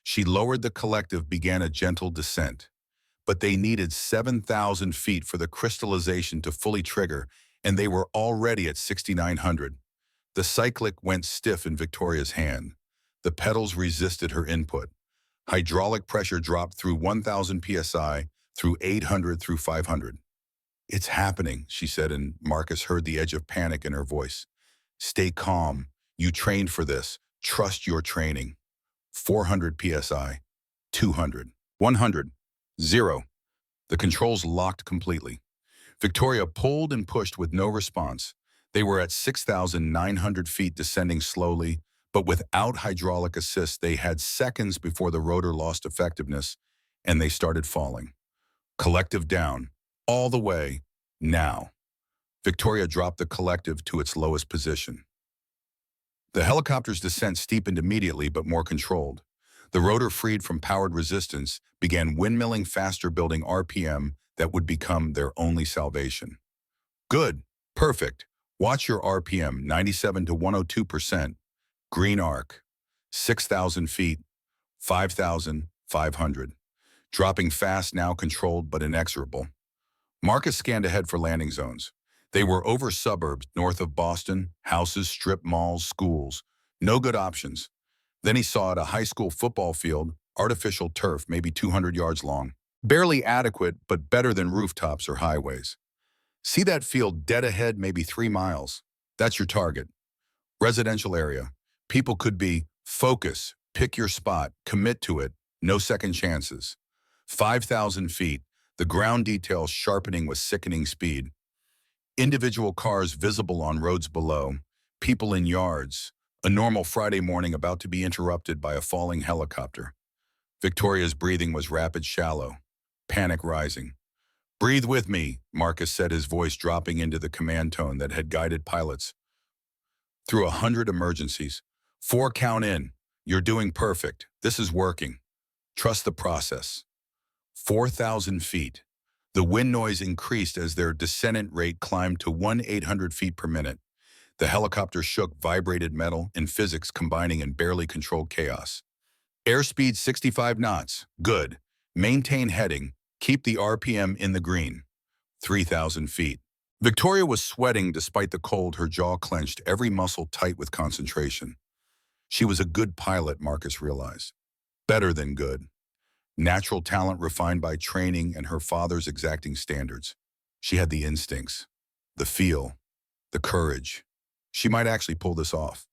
She lowered the collective, began a gentle descent. But they needed 7,000 feet for the crystallization to fully trigger, and they were already at 6,900. The cyclic went stiff in Victoria's hand. The pedals resisted her input. Hydraulic pressure dropped through 1,000 psi, through 800, through 500. It's happening, she said, and Marcus heard the edge of panic in her voice. Stay calm. You trained for this. Trust your training. 400 psi, 200, 100, 0. The controls locked completely. Victoria pulled and pushed with no response. They were at 6,900 feet, descending slowly, but without hydraulic assist. They had seconds before the rotor lost effectiveness, and they started falling. Collective down, all the way, now. Victoria dropped the collective to its lowest position. The helicopter's descent steepened immediately, but more controlled. The rotor, freed from powered resistance, began windmilling faster, building RPM that would become their only salvation. Good. Perfect. Watch your RPM, 97 to 102%. Green arc. 6,000 feet. 5,500. Dropping fast, now controlled but inexorable. Marcus scanned ahead for landing zones. They were over suburbs, north of Boston, houses, strip malls, schools. No good options. Then he saw it, a high school football field, artificial turf, maybe 200 yards long. Barely adequate, but better than rooftops or highways. See that field dead ahead, maybe 3 miles? That's your target. Residential area. People could be focus, pick your spot, commit to it, no second chances. 5,000 feet, the ground details sharpening with sickening speed. Individual cars visible on roads below, people in yards. A normal Friday morning about to be interrupted by a falling helicopter. Victoria's breathing was rapid, shallow, panic rising. "Breathe with me," Marcus said, his voice dropping into the command tone that had guided pilots through 100 emergencies. "4 count in. You're doing perfect. This is working. Trust the process." 4,000 feet. The wind noise increased as their descent rate climbed to 1,800 feet per minute. The helicopter shook, vibrated metal and physics combining in barely controlled chaos. "Airspeed 65 knots. Good. Maintain heading. Keep the RPM in the green." 3,000 feet. Victoria was sweating despite the cold, her jaw clenched, every muscle tight with concentration. She was a good pilot, Marcus realized. Better than good. Natural talent refined by training and her father's exacting standards. She had the instincts, the feel, the courage. She might actually pull this off.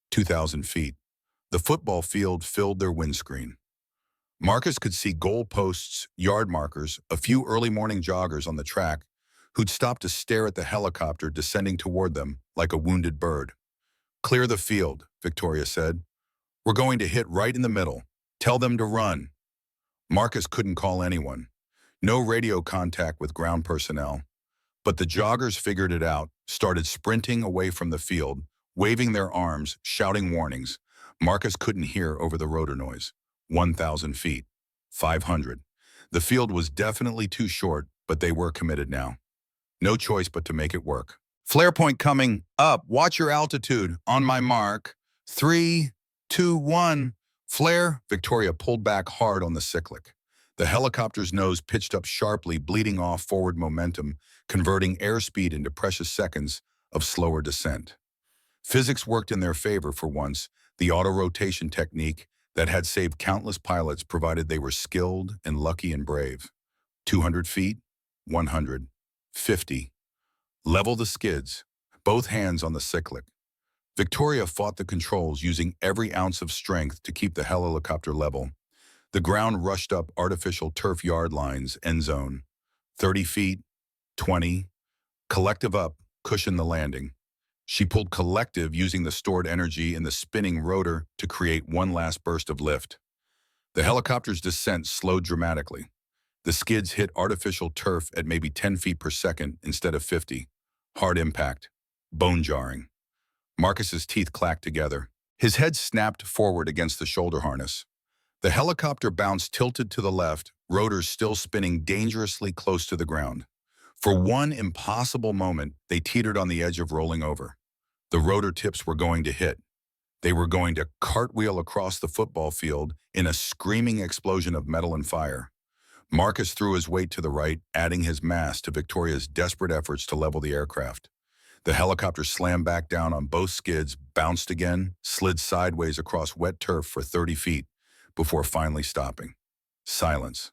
2,000 feet. The football field filled their windscreen. Marcus could see goalposts, yard markers, a few early morning joggers on the track who'd stopped to stare at the helicopter descending toward them like a wounded bird. "Clear the field," Victoria said. "We're going to hit right in the middle. Tell them to run." Marcus couldn't call anyone. No radio contact with ground personnel. But the joggers figured it out, started sprinting away from the field, waving their arms, shouting warnings. Marcus couldn't hear over the rotor noise. 1,000 feet. 500. The field was definitely too short, but they were committed now. No choice but to make it work. "Flare point coming up. Watch your altitude. On my mark. 3, 2, 1. Flare." Victoria pulled back hard on the cyclic. The helicopter's nose pitched up sharply, bleeding off forward momentum, converting airspeed into precious seconds of slower descent. Physics worked in their favor for once, the auto-rotation technique that had saved countless pilots provided they were skilled and lucky and brave. 200 feet, 100, 50. Level the skids, both hands on the cyclic. Victoria fought the controls, using every ounce of strength to keep the helicopter level. The ground rushed up artificial turf yard lines, end zone. 30 feet, 20. Collective up, cushion the landing. She pulled collective, using the stored energy in the spinning rotor to create one last burst of lift. The helicopter's descent slowed dramatically. The skids hit artificial turf at maybe 10 feet per second instead of 50. Hard impact. Bone jarring. Marcus's teeth clacked together. His head snapped forward against the shoulder harness. The helicopter bounced, tilted to the left, rotors still spinning dangerously close to the ground. For one impossible moment, they teetered on the edge of rolling over. The rotor tips were going to hit. They were going to cartwheel across the football field in a screaming explosion of metal and fire. Marcus threw his weight to the right, adding his mass to Victoria's desperate efforts to level the aircraft. The helicopter slammed back down on both skids, bounced again, slid sideways across wet turf for 30 feet, before finally stopping. Silence,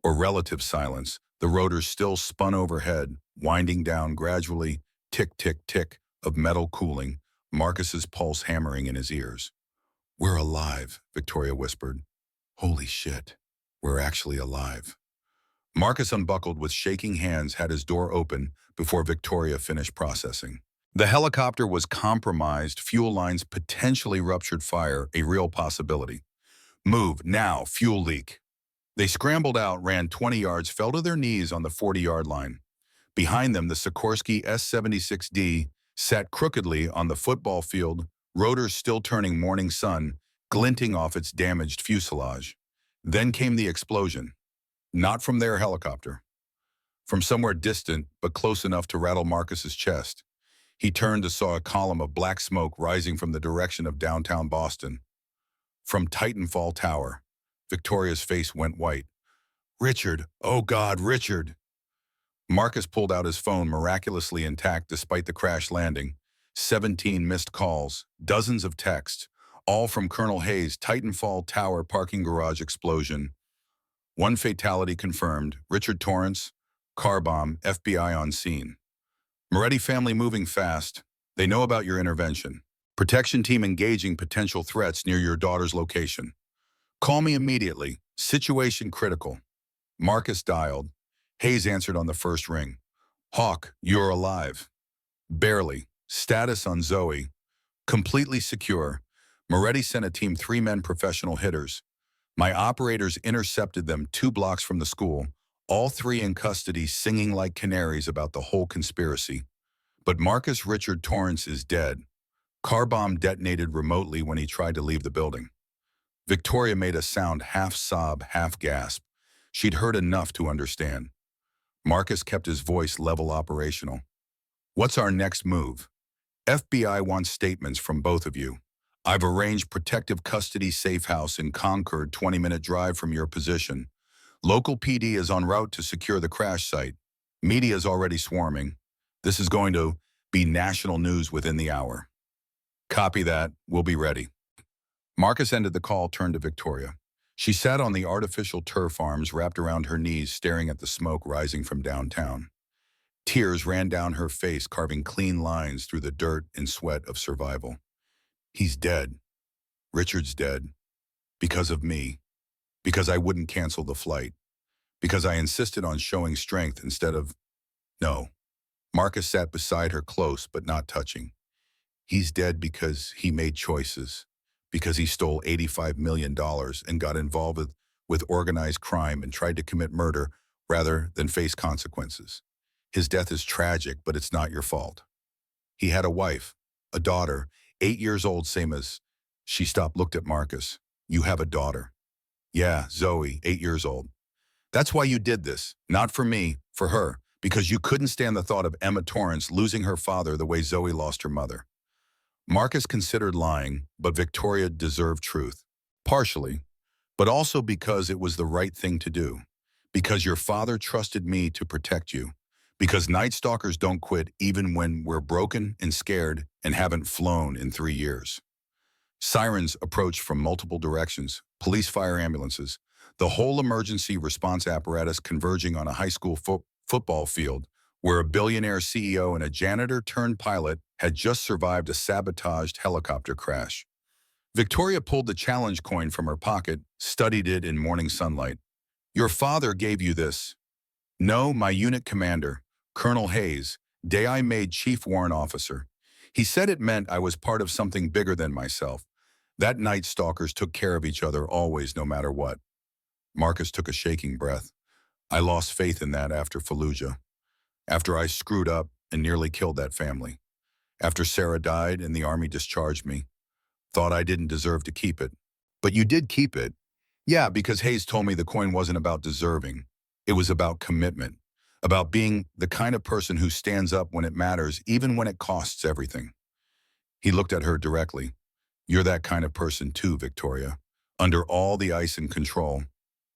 or relative silence. The rotors still spun overhead, winding down gradually, tick, tick, tick, of metal cooling, Marcus's pulse hammering in his ears. "We're alive," Victoria whispered. "Holy shit, we're actually alive." Marcus unbuckled with shaking hands, had his door open before Victoria finished processing. The helicopter was compromised, fuel lines potentially ruptured, fire, a real possibility. "Move, now, fuel leak." They scrambled out, ran 20 yards, fell to their knees on the 40-yard line. Behind them, the Sikorsky S-76D sat crookedly on the football field, rotors still turning morning sun, glinting off its damaged fuselage. Then came the explosion. Not from their helicopter. From somewhere distant, but close enough to rattle Marcus's chest. He turned to saw a column of black smoke rising from the direction of downtown Boston. From Titanfall Tower. Victoria's face went white. "Richard, oh God, Richard." Marcus pulled out his phone, miraculously intact despite the crash landing. 17 missed calls, dozens of texts, all from Colonel Hayes. Titanfall Tower parking garage explosion. One fatality confirmed. Richard Torrance, car bomb, FBI on scene. Moretti family moving fast. They know about your intervention. Protection team engaging potential threats near your daughter's location. Call me immediately. Situation critical. Marcus dialed. Hayes answered on the first ring. Hawk, you're alive. Barely. Status on Zoe. Completely secure. Moretti sent a team 3 men professional hitters. My operators intercepted them 2 blocks from the school, all 3 in custody singing like canaries about the whole conspiracy. But Marcus Richard Torrance is dead. Car bomb detonated remotely when he tried to leave the building. Victoria made a sound half sob, half gasp. She'd heard enough to understand. Marcus kept his voice level operational. What's our next move? FBI wants statements from both of you. I've arranged protective custody safe house in Concord, 20-minute drive from your position. Local PD is en route to secure the crash site. Media is already swarming. This is going to be national news within the hour. Copy that. We'll be ready. Marcus ended the call, turned to Victoria. She sat on the artificial turf arms wrapped around her knees, staring at the smoke rising from downtown. Tears ran down her face, carving clean lines through the dirt and sweat of survival. He's dead. Richard's dead. Because of me. Because I wouldn't cancel the flight. Because I insisted on showing strength instead of... No. Marcus sat beside her, close but not touching. He's dead because he made choices. Because he stole $85 million and got involved with organized crime and tried to commit murder rather than face consequences. His death is tragic, but it's not your fault. He had a wife, a daughter, 8 years old, same as... She stopped, looked at Marcus. You have a daughter. Yeah, Zoe, 8 years old. That's why you did this. Not for me, for her. Because you couldn't stand the thought of Emma Torrance losing her father the way Zoe lost her mother. Marcus considered lying, but Victoria deserved truth. Partially, but also because it was the right thing to do. Because your father trusted me to protect you. Because Night Stalkers don't quit even when we're broken and scared and haven't flown in 3 years. Sirens approached from multiple directions, police, fire, ambulances, the whole emergency response apparatus converging on a high school football field where a billionaire CEO and a janitor-turned-pilot had just survived a sabotaged helicopter crash. Victoria pulled the challenge coin from her pocket, studied it in morning sunlight. Your father gave you this. No, my unit commander, Colonel Hayes, day I made chief warrant officer. He said it meant I was part of something bigger than myself. That Night Stalkers took care of each other always, no matter what. Marcus took a shaking breath. I lost faith in that after Fallujah. After I screwed up and nearly killed that family. After Sarah died and the army discharged me. Thought I didn't deserve to keep it. But you did keep it. Yeah, because Hayes told me the coin wasn't about deserving. It was about commitment. About being the kind of person who stands up when it matters, even when it costs everything. He looked at her directly. You're that kind of person too, Victoria. Under all the ice and control.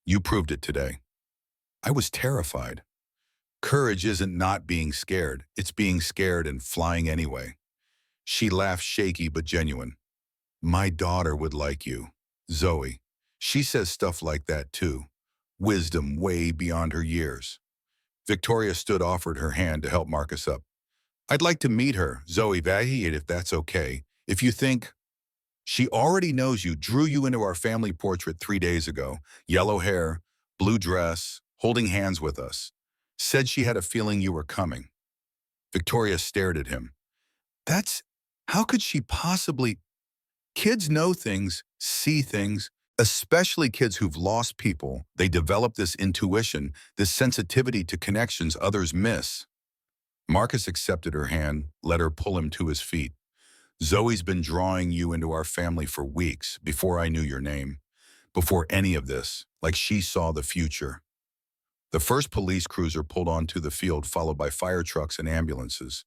You proved it today. I was terrified. Courage isn't not being scared. It's being scared and flying anyway. She laughed, shaky but genuine. My daughter would like you. Zoe. She says stuff like that too. Wisdom way beyond her years. Victoria stood, offered her hand to help Marcus up. I'd like to meet her, Zoe Vahied, if that's okay. If you think... She already knows you, drew you into our family portrait 3 days ago. Yellow hair, blue dress, holding hands with us. Said she had a feeling you were coming. Victoria stared at him. How could she possibly... Kids know things, see things, especially kids who've lost people. They develop this intuition, this sensitivity to connections others miss. Marcus accepted her hand, let her pull him to his feet. Zoe's been drawing you into our family for weeks, before I knew your name, before any of this, like she saw the future. The first police cruiser pulled onto the field, followed by fire trucks and ambulances.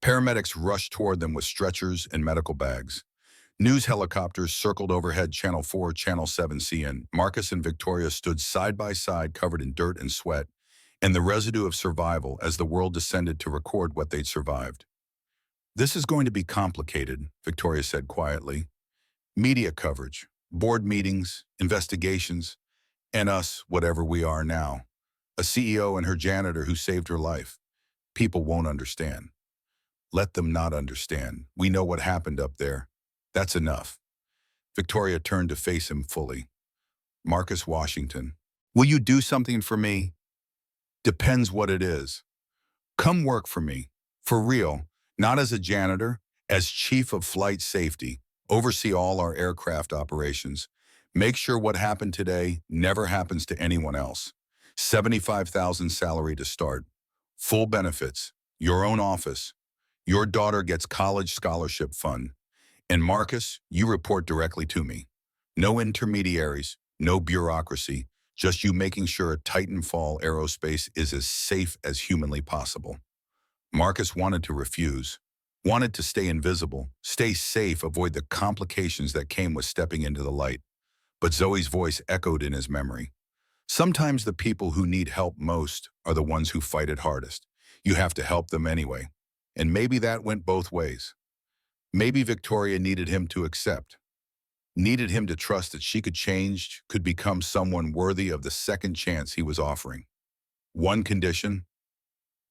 Paramedics rushed toward them with stretchers and medical bags. News helicopters circled overhead, Channel 4, Channel 7 CN. Marcus and Victoria stood side by side, covered in dirt and sweat, and the residue of survival as the world descended to record what they'd survived. This is going to be complicated, Victoria said quietly. Media coverage, board meetings, investigations, and us, whatever we are now. A CEO and her janitor who saved her life. People won't understand. Let them not understand. We know what happened up there. That's enough. Victoria turned to face him fully. Marcus Washington, will you do something for me? Depends what it is. Come work for me. For real. Not as a janitor, as chief of flight safety. Oversee all our aircraft operations. Make sure what happened today never happens to anyone else. 75,000 salary to start. Full benefits. Your own office. Your daughter gets college scholarship fund. And Marcus, you report directly to me. No intermediaries, no bureaucracy, just you making sure Titanfall Aerospace is as safe as humanly possible. Marcus wanted to refuse, wanted to stay invisible, stay safe, avoid the complications that came with stepping into the light. But Zoe's voice echoed in his memory. Sometimes the people who need help most are the ones who fight it hardest. You have to help them anyway. And maybe that went both ways. Maybe Victoria needed him to accept, needed him to trust that she could change, could become someone worthy of the second chance he was offering. One condition?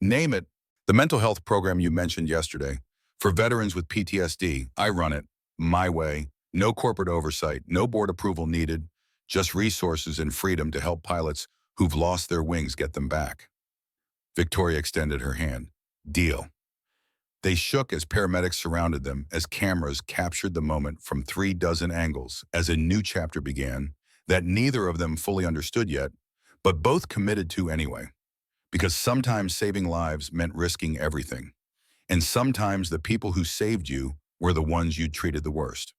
Name it. The mental health program you mentioned yesterday. For veterans with PTSD, I run it, my way. No corporate oversight, no board approval needed, just resources and freedom to help pilots who've lost their wings get them back. Victoria extended her hand. Deal. They shook as paramedics surrounded them, as cameras captured the moment from 36 angles, as a new chapter began that neither of them fully understood yet, but both committed to anyway. Because sometimes saving lives meant risking everything. And sometimes the people who saved you were the ones you treated the worst.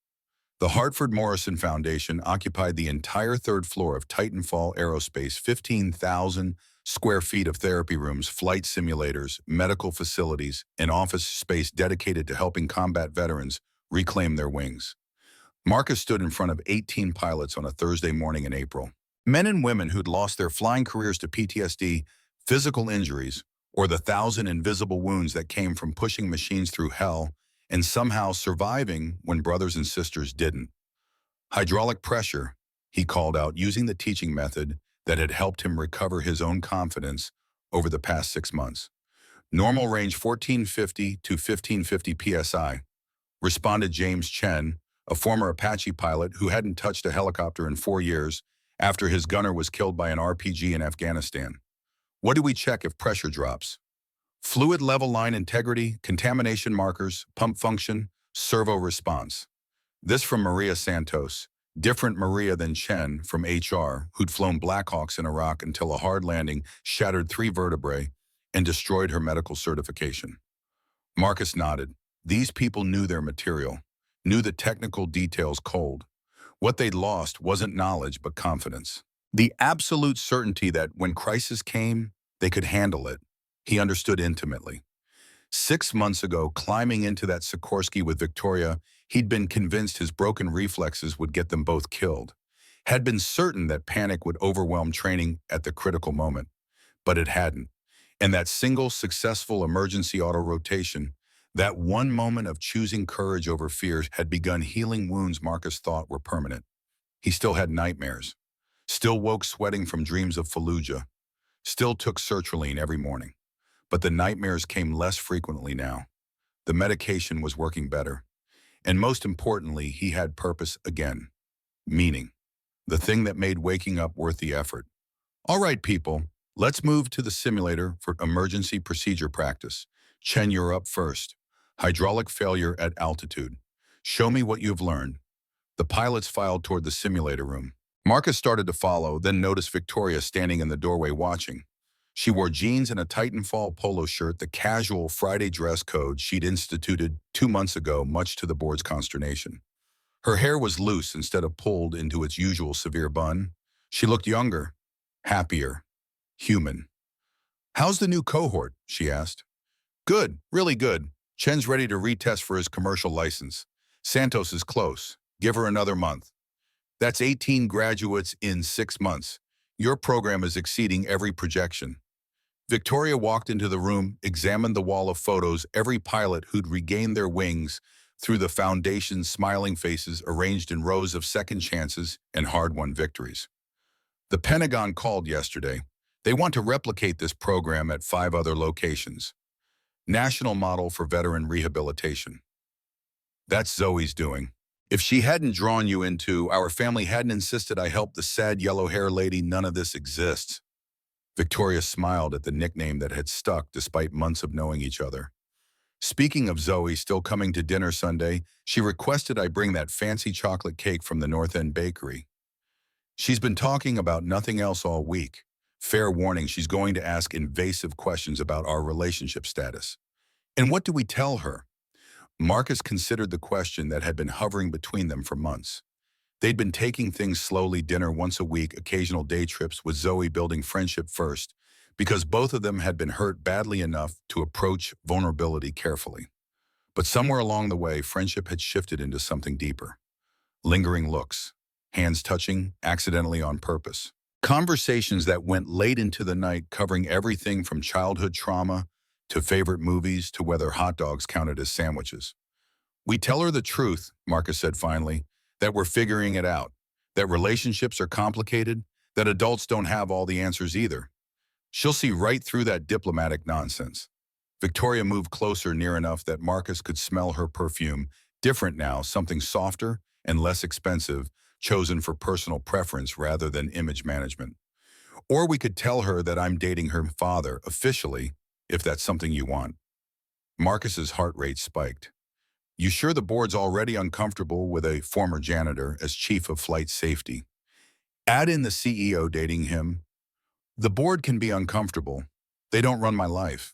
The Hartford Morrison Foundation occupied the entire third floor of Titanfall Aerospace, 15,000 square feet of therapy rooms, flight simulators, medical facilities, and office space dedicated to helping combat veterans reclaim their wings. Marcus stood in front of 18 pilots on a Thursday morning in April. Men and women who'd lost their flying careers to PTSD, physical injuries, or the 1,000 invisible wounds that came from pushing machines through hell and somehow surviving when brothers and sisters didn't. Hydraulic pressure, he called out, using the teaching method that had helped him recover his own confidence over the past 6 months. Normal range 1450 to 1550 psi, responded James Chen, a former Apache pilot who hadn't touched a helicopter in 4 years after his gunner was killed by an RPG in Afghanistan. What do we check if pressure drops? Fluid level line integrity, contamination markers, pump function, servo response. This from Maria Santos, different Maria than Chen from HR, who'd flown Blackhawks in Iraq until a hard landing shattered 3 vertebrae and destroyed her medical certification. Marcus nodded. These people knew their material, knew the technical details cold. What they'd lost wasn't knowledge, but confidence. The absolute certainty that when crisis came, they could handle it. He understood intimately. 6 months ago, climbing into that Sikorsky with Victoria, he'd been convinced his broken reflexes would get them both killed. Had been certain that panic would overwhelm training at the critical moment, but it hadn't. And that single successful emergency auto-rotation, that one moment of choosing courage over fear, had begun healing wounds Marcus thought were permanent. He still had nightmares, still woke sweating from dreams of Fallujah, still took sertraline every morning. But the nightmares came less frequently now. The medication was working better. And most importantly, he had purpose again. Meaning. The thing that made waking up worth the effort. All right, people, let's move to the simulator for emergency procedure practice. Chen, you're up first. Hydraulic failure at altitude. Show me what you've learned. The pilots filed toward the simulator room. Marcus started to follow, then noticed Victoria standing in the doorway watching. She wore jeans and a Titanfall polo shirt, the casual Friday dress code she'd instituted 2 months ago, much to the board's consternation. Her hair was loose instead of pulled into its usual severe bun. She looked younger, happier, human. How's the new cohort? She asked. Good, really good. Chen's ready to retest for his commercial license. Santos is close. Give her another month. That's 18 graduates in 6 months. Your program is exceeding every projection. Victoria walked into the room, examined the wall of photos, every pilot who'd regained their wings through the Foundation's smiling faces arranged in rows of second chances and hard-won victories. The Pentagon called yesterday. They want to replicate this program at 5 other locations. National Model for Veteran Rehabilitation. That's Zoe's doing. If she hadn't drawn you into, our family hadn't insisted I help the sad yellow-haired lady, none of this exists. Victoria smiled at the nickname that had stuck despite months of knowing each other. Speaking of Zoe still coming to dinner Sunday, she requested I bring that fancy chocolate cake from the North End Bakery. She's been talking about nothing else all week. Fair warning, she's going to ask invasive questions about our relationship status. And what do we tell her? Marcus considered the question that had been hovering between them for months. They'd been taking things slowly, dinner once a week, occasional day trips, with Zoe building friendship first, because both of them had been hurt badly enough to approach vulnerability carefully. But somewhere along the way, friendship had shifted into something deeper. Lingering looks, hands touching, accidentally on purpose. Conversations that went late into the night, covering everything from childhood trauma to favorite movies to whether hot dogs counted as sandwiches. We tell her the truth, Marcus said finally, that we're figuring it out, that relationships are complicated, that adults don't have all the answers either. She'll see right through that diplomatic nonsense. Victoria moved closer, near enough that Marcus could smell her perfume, different now, something softer and less expensive, chosen for personal preference rather than image management. Or we could tell her that I'm dating her father, officially, if that's something you want. Marcus's heart rate spiked. You sure the board's already uncomfortable with a former janitor as chief of flight safety? Add in the CEO dating him. The board can be uncomfortable. They don't run my life.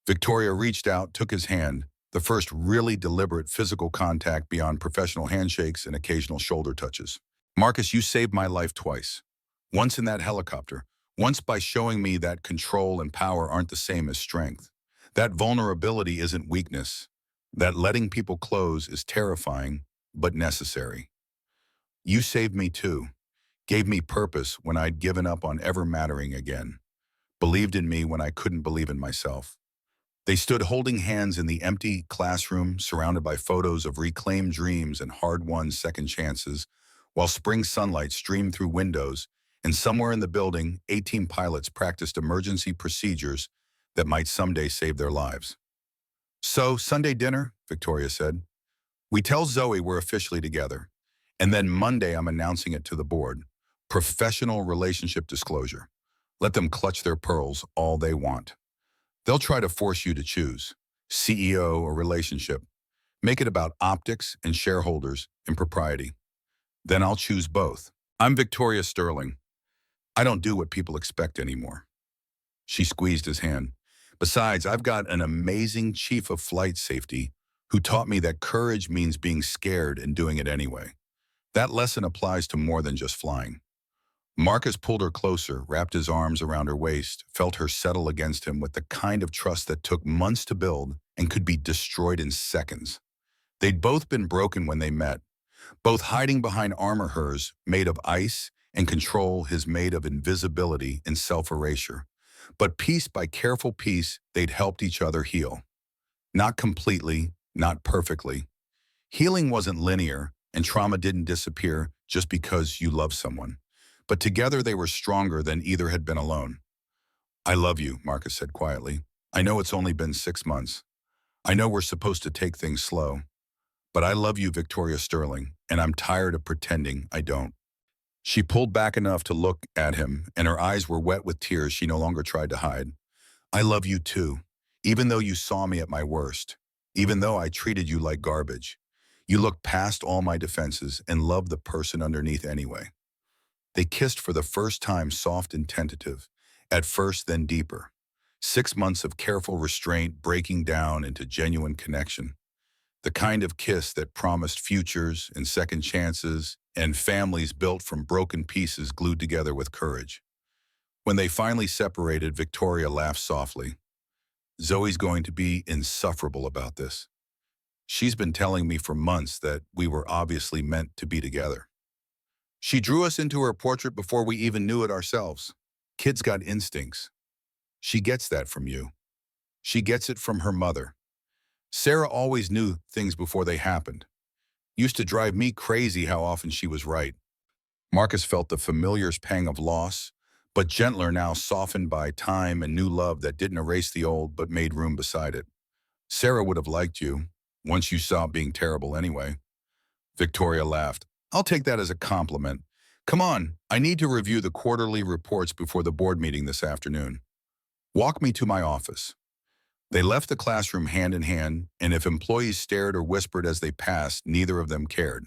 Victoria reached out, took his hand, the first really deliberate physical contact beyond professional handshakes and occasional shoulder touches. Marcus, you saved my life twice. Once in that helicopter, once by showing me that control and power aren't the same as strength. That vulnerability isn't weakness. That letting people close is terrifying, but necessary. You saved me too, gave me purpose when I'd given up on ever mattering again, believed in me when I couldn't believe in myself. They stood holding hands in the empty classroom, surrounded by photos of reclaimed dreams and hard-won second chances, while spring sunlight streamed through windows, and somewhere in the building, 18 pilots practiced emergency procedures that might someday save their lives. So, Sunday dinner, Victoria said. We tell Zoe we're officially together. And then Monday I'm announcing it to the board. Professional relationship disclosure. Let them clutch their pearls all they want. They'll try to force you to choose, CEO or relationship. Make it about optics and shareholders and propriety. Then I'll choose both. I'm Victoria Sterling. I don't do what people expect anymore. She squeezed his hand. Besides, I've got an amazing chief of flight safety who taught me that courage means being scared and doing it anyway. That lesson applies to more than just flying. Marcus pulled her closer, wrapped his arms around her waist, felt her settle against him with the kind of trust that took months to build and could be destroyed in seconds. They'd both been broken when they met, both hiding behind armor, hers made of ice and control, his made of invisibility and self-erasure. But piece by careful piece, they'd helped each other heal. Not completely, not perfectly. Healing wasn't linear, and trauma didn't disappear just because you love someone. But together they were stronger than either had been alone. I love you, Marcus said quietly. I know it's only been 6 months. I know we're supposed to take things slow. But I love you, Victoria Sterling, and I'm tired of pretending I don't. She pulled back enough to look at him, and her eyes were wet with tears she no longer tried to hide. I love you too, even though you saw me at my worst, even though I treated you like garbage. You looked past all my defenses and loved the person underneath anyway. They kissed for the first time, soft and tentative, at first then deeper. 6 months of careful restraint breaking down into genuine connection. The kind of kiss that promised futures and second chances and families built from broken pieces glued together with courage. When they finally separated, Victoria laughed softly. Zoe's going to be insufferable about this. She's been telling me for months that we were obviously meant to be together. She drew us into her portrait before we even knew it ourselves. Kids got instincts. She gets that from you. She gets it from her mother. Sarah always knew things before they happened. Used to drive me crazy how often she was right. Marcus felt the familiar pang of loss, but gentler now, softened by time and new love that didn't erase the old but made room beside it. Sarah would have liked you, once you stopped being terrible anyway. Victoria laughed. I'll take that as a compliment. Come on, I need to review the quarterly reports before the board meeting this afternoon. Walk me to my office. They left the classroom hand in hand, and if employees stared or whispered as they passed, neither of them cared.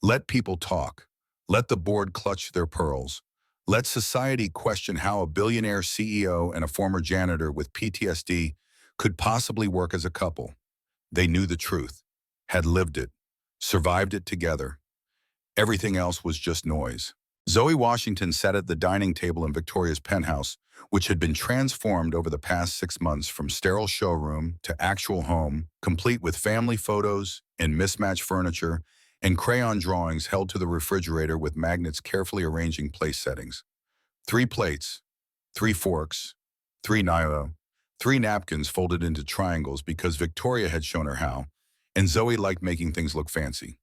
Let people talk. Let the board clutch their pearls. Let society question how a billionaire CEO and a former janitor with PTSD could possibly work as a couple. They knew the truth, had lived it, survived it together. Everything else was just noise. Zoe Washington sat at the dining table in Victoria's penthouse, which had been transformed over the past 6 months from sterile showroom to actual home, complete with family photos and mismatched furniture and crayon drawings held to the refrigerator with magnets carefully arranging place settings. 3 plates, 3 forks, 3 knives, 3 napkins folded into triangles because Victoria had shown her how, and Zoe liked making things look fancy.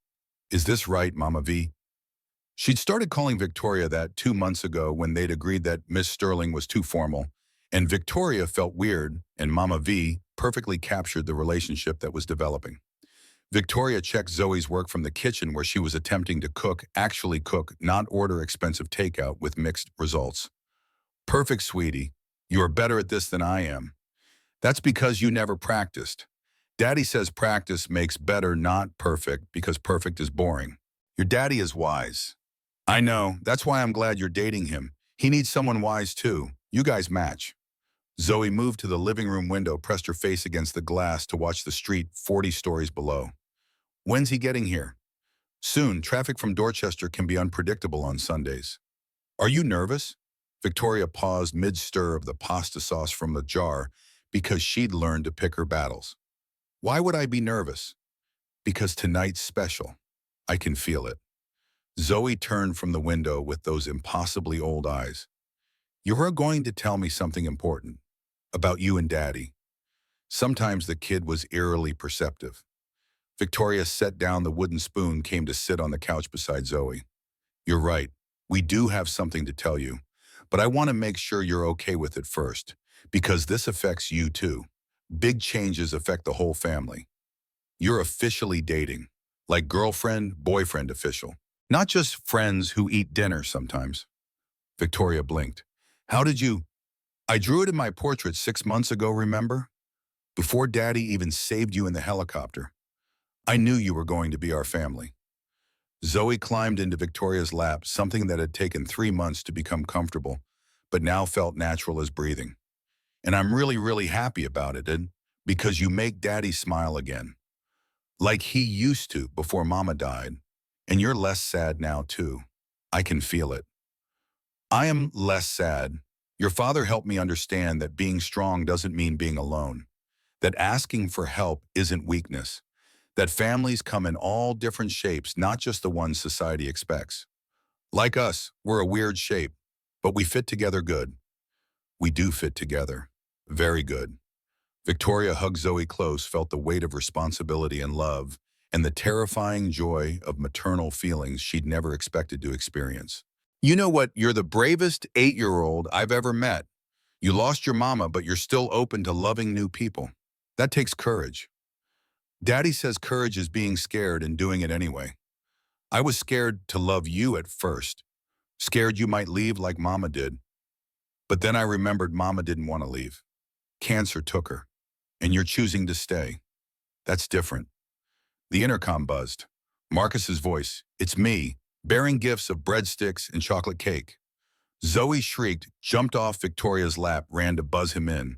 Is this right, Mama V? She'd started calling Victoria that 2 months ago when they'd agreed that Miss Sterling was too formal, and Victoria felt weird, and Mama V perfectly captured the relationship that was developing. Victoria checked Zoe's work from the kitchen where she was attempting to cook, actually cook, not order expensive takeout with mixed results. Perfect, sweetie. You are better at this than I am. That's because you never practiced. Daddy says practice makes better, not perfect, because perfect is boring. Your daddy is wise. I know. That's why I'm glad you're dating him. He needs someone wise too. You guys match. Zoe moved to the living room window, pressed her face against the glass to watch the street 40 stories below. When's he getting here? Soon. Traffic from Dorchester can be unpredictable on Sundays. Are you nervous? Victoria paused mid-stir of the pasta sauce from the jar because she'd learned to pick her battles. Why would I be nervous? Because tonight's special. I can feel it. Zoe turned from the window with those impossibly old eyes. You are going to tell me something important about you and Daddy. Sometimes the kid was eerily perceptive. Victoria set down the wooden spoon, came to sit on the couch beside Zoe. You're right. We do have something to tell you, but I want to make sure you're okay with it first, because this affects you too. Big changes affect the whole family. You're officially dating, like girlfriend, boyfriend official. Not just friends who eat dinner sometimes. Victoria blinked. How did you? I drew it in my portrait 6 months ago, remember? Before Daddy even saved you in the helicopter. I knew you were going to be our family. Zoe climbed into Victoria's lap, something that had taken 3 months to become comfortable, but now felt natural as breathing. And I'm really, really happy about it, because you make Daddy smile again. Like he used to before Mama died. And you're less sad now, too. I can feel it. I am less sad. Your father helped me understand that being strong doesn't mean being alone. That asking for help isn't weakness. That families come in all different shapes, not just the ones society expects. Like us, we're a weird shape, but we fit together good. We do fit together. Very good. Victoria hugged Zoe close, felt the weight of responsibility and love, and the terrifying joy of maternal feelings she'd never expected to experience. You know what? You're the bravest 8-year-old I've ever met. You lost your mama, but you're still open to loving new people. That takes courage. Daddy says courage is being scared and doing it anyway. I was scared to love you at first. Scared you might leave like Mama did. But then I remembered Mama didn't want to leave. Cancer took her. And you're choosing to stay. That's different. The intercom buzzed. Marcus's voice. It's me, bearing gifts of breadsticks and chocolate cake. Zoe shrieked, jumped off Victoria's lap, ran to buzz him in.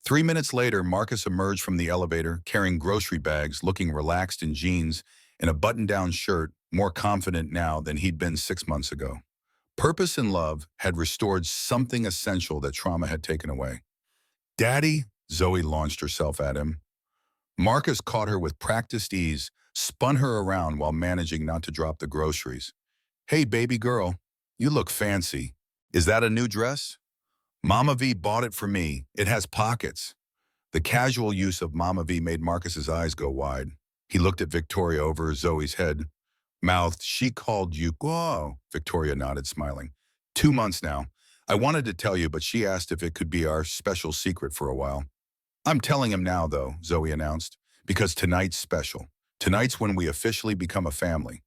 3 minutes later, Marcus emerged from the elevator, carrying grocery bags, looking relaxed in jeans and a button-down shirt, more confident now than he'd been 6 months ago. Purpose and love had restored something essential that trauma had taken away. Daddy, Zoe launched herself at him. Marcus caught her with practiced ease, spun her around while managing not to drop the groceries. Hey, baby girl, you look fancy. Is that a new dress? Mama V bought it for me. It has pockets. The casual use of Mama V made Marcus's eyes go wide. He looked at Victoria over Zoe's head. Mouthed, she called you. Whoa, Victoria nodded, smiling. 2 months now. I wanted to tell you, but she asked if it could be our special secret for a while. I'm telling him now, though, Zoe announced, because tonight's special. Tonight's when we officially become a family.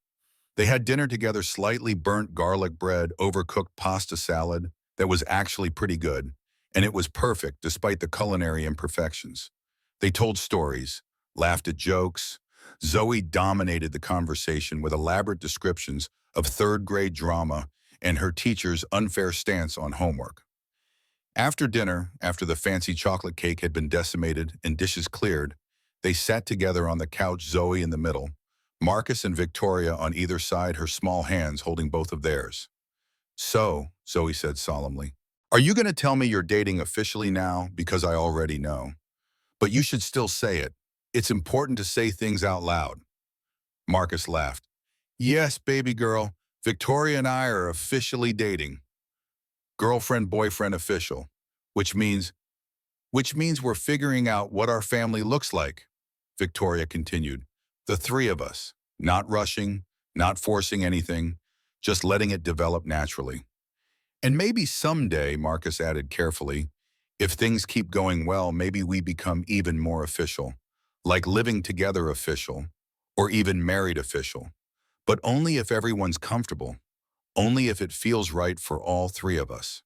They had dinner together, slightly burnt garlic bread, overcooked pasta salad that was actually pretty good, and it was perfect despite the culinary imperfections. They told stories, laughed at jokes. Zoe dominated the conversation with elaborate descriptions of third-grade drama and her teacher's unfair stance on homework. After dinner, after the fancy chocolate cake had been decimated and dishes cleared, they sat together on the couch, Zoe in the middle, Marcus and Victoria on either side, her small hands holding both of theirs. "So," Zoe said solemnly, "are you going to tell me you're dating officially now? Because I already know. But you should still say it. It's important to say things out loud." Marcus laughed. "Yes, baby girl, Victoria and I are officially dating. Girlfriend, boyfriend official. Which means, we're figuring out what our family looks like," Victoria continued. "The three of us. Not rushing, not forcing anything, just letting it develop naturally. And maybe someday," Marcus added carefully, "if things keep going well, maybe we become even more official, like living together official, or even married official. But only if everyone's comfortable, only if it feels right for all three of us."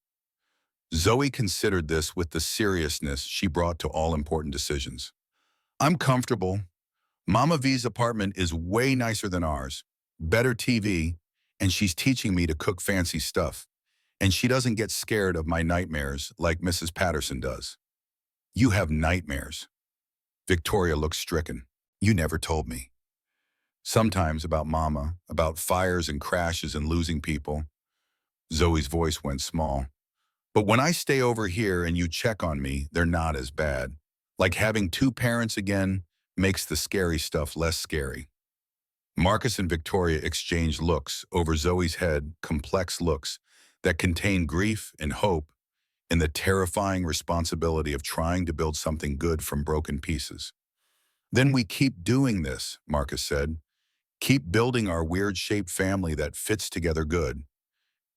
Zoe considered this with the seriousness she brought to all important decisions. "I'm comfortable. Mama V's apartment is way nicer than ours, better TV, and she's teaching me to cook fancy stuff. And she doesn't get scared of my nightmares like Mrs. Patterson does." "You have nightmares?" Victoria looked stricken. "You never told me." "Sometimes about Mama, about fires and crashes and losing people." Zoe's voice went small. "But when I stay over here and you check on me, they're not as bad. Like having two parents again makes the scary stuff less scary." Marcus and Victoria exchanged looks over Zoe's head, complex looks that contained grief and hope in the terrifying responsibility of trying to build something good from broken pieces. "Then we keep doing this," Marcus said. "Keep building our weird-shaped family that fits together good.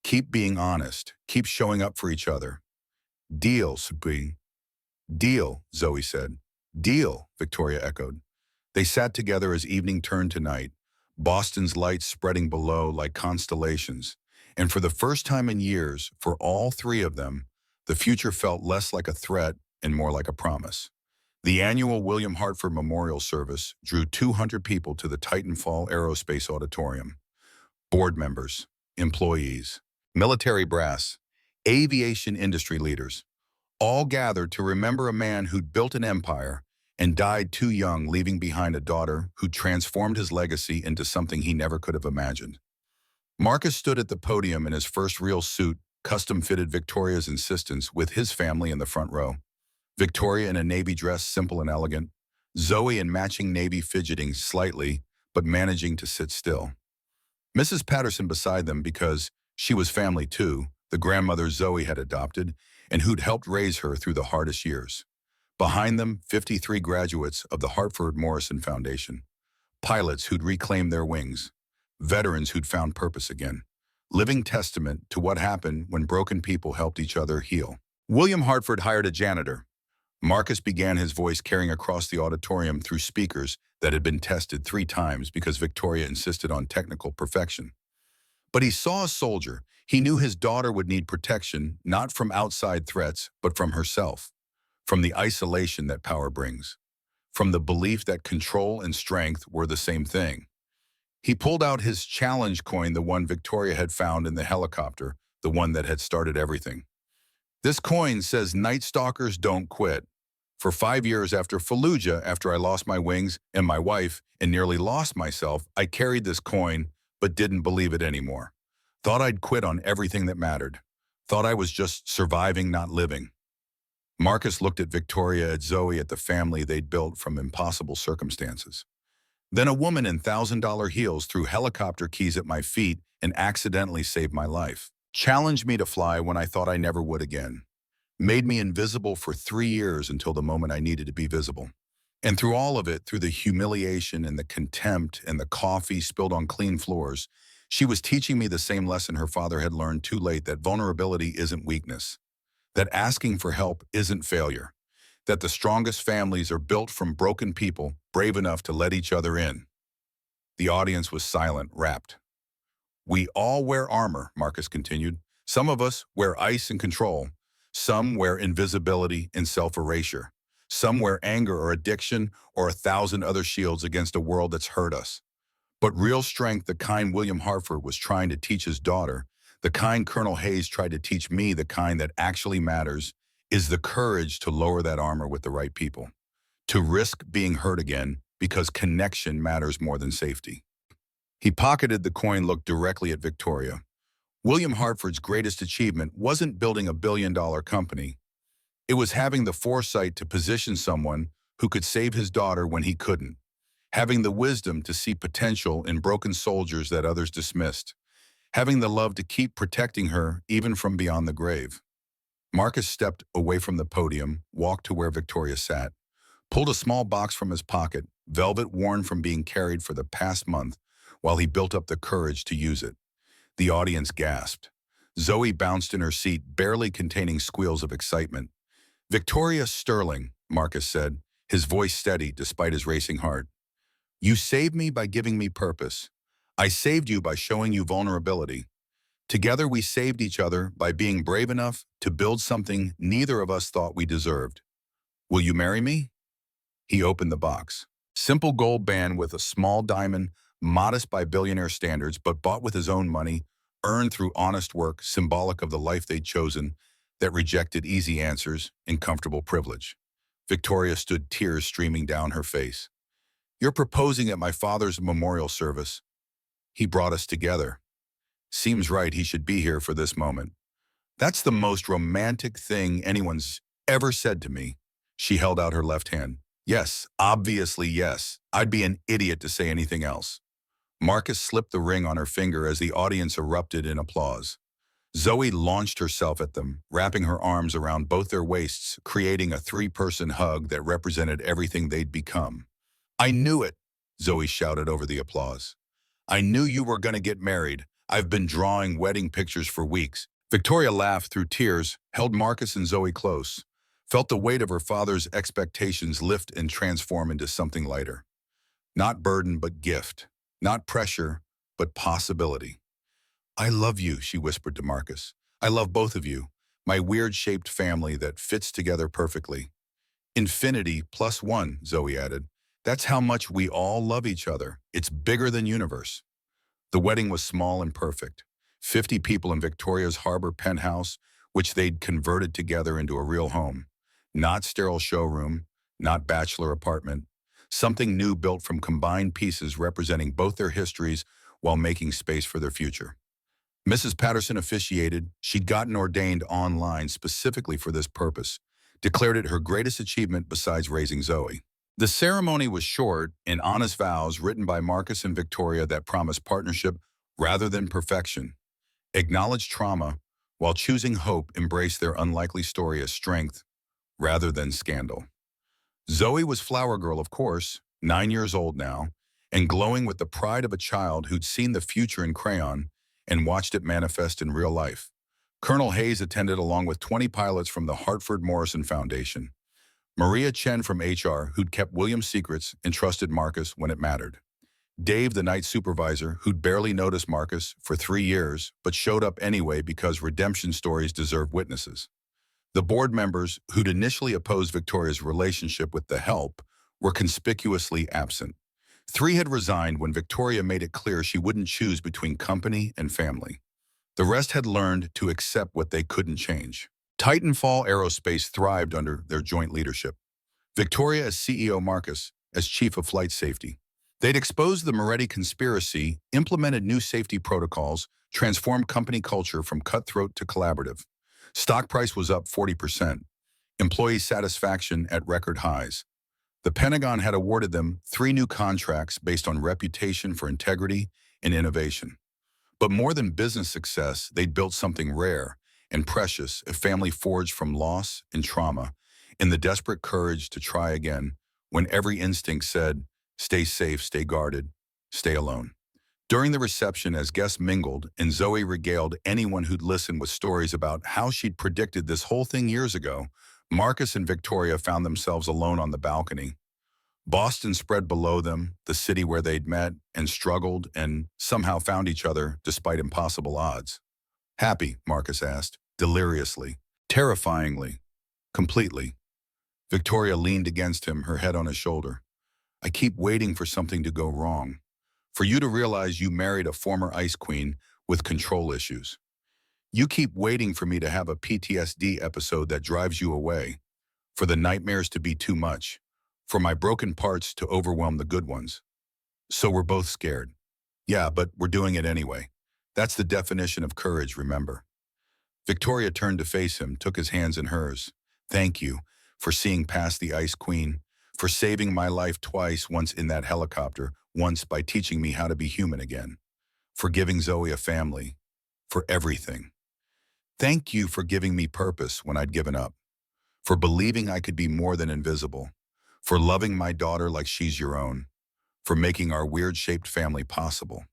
Keep being honest. Keep showing up for each other." "Deal, Sabine." "Deal," Zoe said. "Deal," Victoria echoed. They sat together as evening turned to night, Boston's lights spreading below like constellations. And for the first time in years, for all three of them, the future felt less like a threat and more like a promise. The annual William Hartford Memorial Service drew 200 people to the Titanfall Aerospace Auditorium. Board members, employees, military brass, aviation industry leaders, all gathered to remember a man who'd built an empire and died too young, leaving behind a daughter who transformed his legacy into something he never could have imagined. Marcus stood at the podium in his first real suit, custom-fitted Victoria's insistence, with his family in the front row. Victoria in a navy dress, simple and elegant. Zoe in matching navy, fidgeting slightly, but managing to sit still. Mrs. Patterson beside them because she was family too, the grandmother Zoe had adopted and who'd helped raise her through the hardest years. Behind them, 53 graduates of the Hartford Morrison Foundation. Pilots who'd reclaimed their wings. Veterans who'd found purpose again. Living testament to what happened when broken people helped each other heal. William Hartford hired a janitor. Marcus began, his voice carrying across the auditorium through speakers that had been tested 3 times because Victoria insisted on technical perfection. But he saw a soldier. He knew his daughter would need protection, not from outside threats, but from herself. From the isolation that power brings. From the belief that control and strength were the same thing. He pulled out his challenge coin, the one Victoria had found in the helicopter, the one that had started everything. "This coin says Night Stalkers don't quit. For 5 years after Fallujah, after I lost my wings and my wife and nearly lost myself, I carried this coin but didn't believe it anymore. Thought I'd quit on everything that mattered. Thought I was just surviving, not living." Marcus looked at Victoria, at Zoe, at the family they'd built from impossible circumstances. "Then a woman in $1,000 heels threw helicopter keys at my feet and accidentally saved my life. Challenged me to fly when I thought I never would again. Made me invisible for 3 years until the moment I needed to be visible. And through all of it, through the humiliation and the contempt and the coffee spilled on clean floors, She was teaching me the same lesson her father had learned too late, that vulnerability isn't weakness, that asking for help isn't failure, that the strongest families are built from broken people brave enough to let each other in. The audience was silent, rapt. We all wear armor, Marcus continued. Some of us wear ice and control. Some wear invisibility and self-erasure. Some wear anger or addiction or 1,000 other shields against a world that's hurt us. But real strength, the kind William Hartford was trying to teach his daughter, the kind Colonel Hayes tried to teach me, the kind that actually matters, is the courage to lower that armor with the right people, to risk being hurt again because connection matters more than safety. He pocketed the coin, looked directly at Victoria. William Hartford's greatest achievement wasn't building a $1 billion company. It was having the foresight to position someone who could save his daughter when he couldn't, having the wisdom to see potential in broken soldiers that others dismissed, having the love to keep protecting her even from beyond the grave. Marcus stepped away from the podium, walked to where Victoria sat, pulled a small box from his pocket, velvet worn from being carried for the past month, while he built up the courage to use it. The audience gasped. Zoe bounced in her seat, barely containing squeals of excitement. "Victoria Sterling," Marcus said, his voice steady despite his racing heart. "You saved me by giving me purpose. I saved you by showing you vulnerability. Together we saved each other by being brave enough to build something neither of us thought we deserved. Will you marry me?" He opened the box. Simple gold band with a small diamond, modest by billionaire standards, but bought with his own money, earned through honest work, symbolic of the life they'd chosen, that rejected easy answers and comfortable privilege. Victoria stood, tears streaming down her face. "You're proposing at my father's memorial service. He brought us together. Seems right he should be here for this moment. That's the most romantic thing anyone's ever said to me." She held out her left hand. "Yes, obviously yes. I'd be an idiot to say anything else." Marcus slipped the ring on her finger as the audience erupted in applause. Zoe launched herself at them, wrapping her arms around both their waists, creating a three-person hug that represented everything they'd become. "I knew it," Zoe shouted over the applause. "I knew you were going to get married. I've been drawing wedding pictures for weeks." Victoria laughed through tears, held Marcus and Zoe close, felt the weight of her father's expectations lift and transform into something lighter. Not burden, but gift. Not pressure, but possibility. "I love you," she whispered to Marcus. "I love both of you, my weird-shaped family that fits together perfectly." "Infinity plus one," Zoe added. "That's how much we all love each other. It's bigger than universe." The wedding was small and perfect. 50 people in Victoria's Harbor penthouse, which they'd converted together into a real home. Not sterile showroom, not bachelor apartment. Something new built from combined pieces representing both their histories while making space for their future. Mrs. Patterson officiated. She'd gotten ordained online specifically for this purpose, declared it her greatest achievement besides raising Zoe. The ceremony was short and honest vows written by Marcus and Victoria that promised partnership rather than perfection, acknowledged trauma, while choosing hope, embraced their unlikely story as strength rather than scandal. Zoe was Flower Girl, of course, 9 years old now, and glowing with the pride of a child who'd seen the future in crayon and watched it manifest in real life. Colonel Hayes attended along with 20 pilots from the Hartford Morrison Foundation. Maria Chen from HR, who'd kept William's secrets and trusted Marcus when it mattered. Dave, the night supervisor, who'd barely noticed Marcus for 3 years, but showed up anyway because redemption stories deserve witnesses. The board members, who'd initially opposed Victoria's relationship with the help, were conspicuously absent. 3 had resigned when Victoria made it clear she wouldn't choose between company and family. The rest had learned to accept what they couldn't change. Titanfall Aerospace thrived under their joint leadership. Victoria as CEO, Marcus as Chief of Flight Safety. They'd exposed the Moretti conspiracy, implemented new safety protocols, transformed company culture from cutthroat to collaborative. Stock price was up 40%. Employee satisfaction at record highs. The Pentagon had awarded them 3 new contracts based on reputation for integrity and innovation. But more than business success, they'd built something rare and precious, a family forged from loss and trauma, in the desperate courage to try again when every instinct said, stay safe, stay guarded, stay alone. During the reception, as guests mingled and Zoe regaled anyone who'd listened with stories about how she'd predicted this whole thing years ago, Marcus and Victoria found themselves alone on the balcony. Boston spread below them, the city where they'd met and struggled and somehow found each other despite impossible odds. Happy, Marcus asked, deliriously, terrifyingly, completely. Victoria leaned against him, her head on his shoulder. I keep waiting for something to go wrong. For you to realize you married a former ice queen with control issues. You keep waiting for me to have a PTSD episode that drives you away. For the nightmares to be too much. For my broken parts to overwhelm the good ones. So we're both scared. Yeah, but we're doing it anyway. That's the definition of courage, remember. Victoria turned to face him, took his hands in hers. Thank you for seeing past the Ice Queen, for saving my life twice, once in that helicopter, once by teaching me how to be human again, for giving Zoe a family, for everything. Thank you for giving me purpose when I'd given up, for believing I could be more than invisible, for loving my daughter like she's your own, for making our weird-shaped family possible.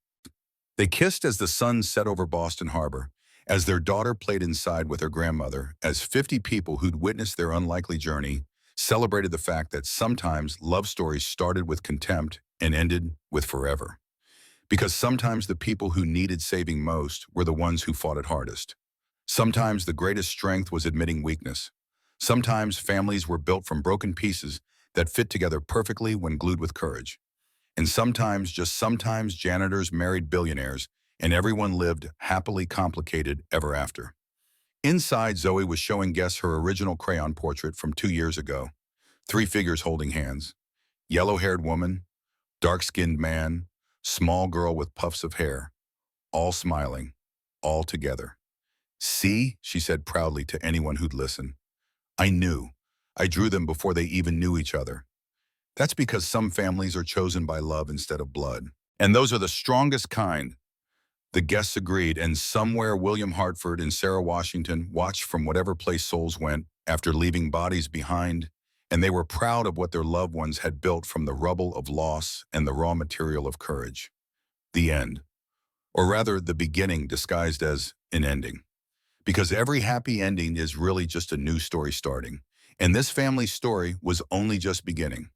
They kissed as the sun set over Boston Harbor, as their daughter played inside with her grandmother, as 50 people who'd witnessed their unlikely journey celebrated the fact that sometimes love stories started with contempt and ended with forever. Because sometimes the people who needed saving most were the ones who fought it hardest. Sometimes the greatest strength was admitting weakness. Sometimes families were built from broken pieces that fit together perfectly when glued with courage. And sometimes, just sometimes, janitors married billionaires, and everyone lived happily complicated ever after. Inside, Zoe was showing guests her original crayon portrait from 2 years ago. 3 figures holding hands. Yellow-haired woman, dark-skinned man, small girl with puffs of hair. All smiling, all together. See, she said proudly to anyone who'd listen. I knew. I drew them before they even knew each other. That's because some families are chosen by love instead of blood. And those are the strongest kind. The guests agreed, and somewhere William Hartford and Sarah Washington watched from whatever place souls went after leaving bodies behind, and they were proud of what their loved ones had built from the rubble of loss and the raw material of courage. The end. Or rather, the beginning disguised as an ending. Because every happy ending is really just a new story starting. And this family's story was only just beginning.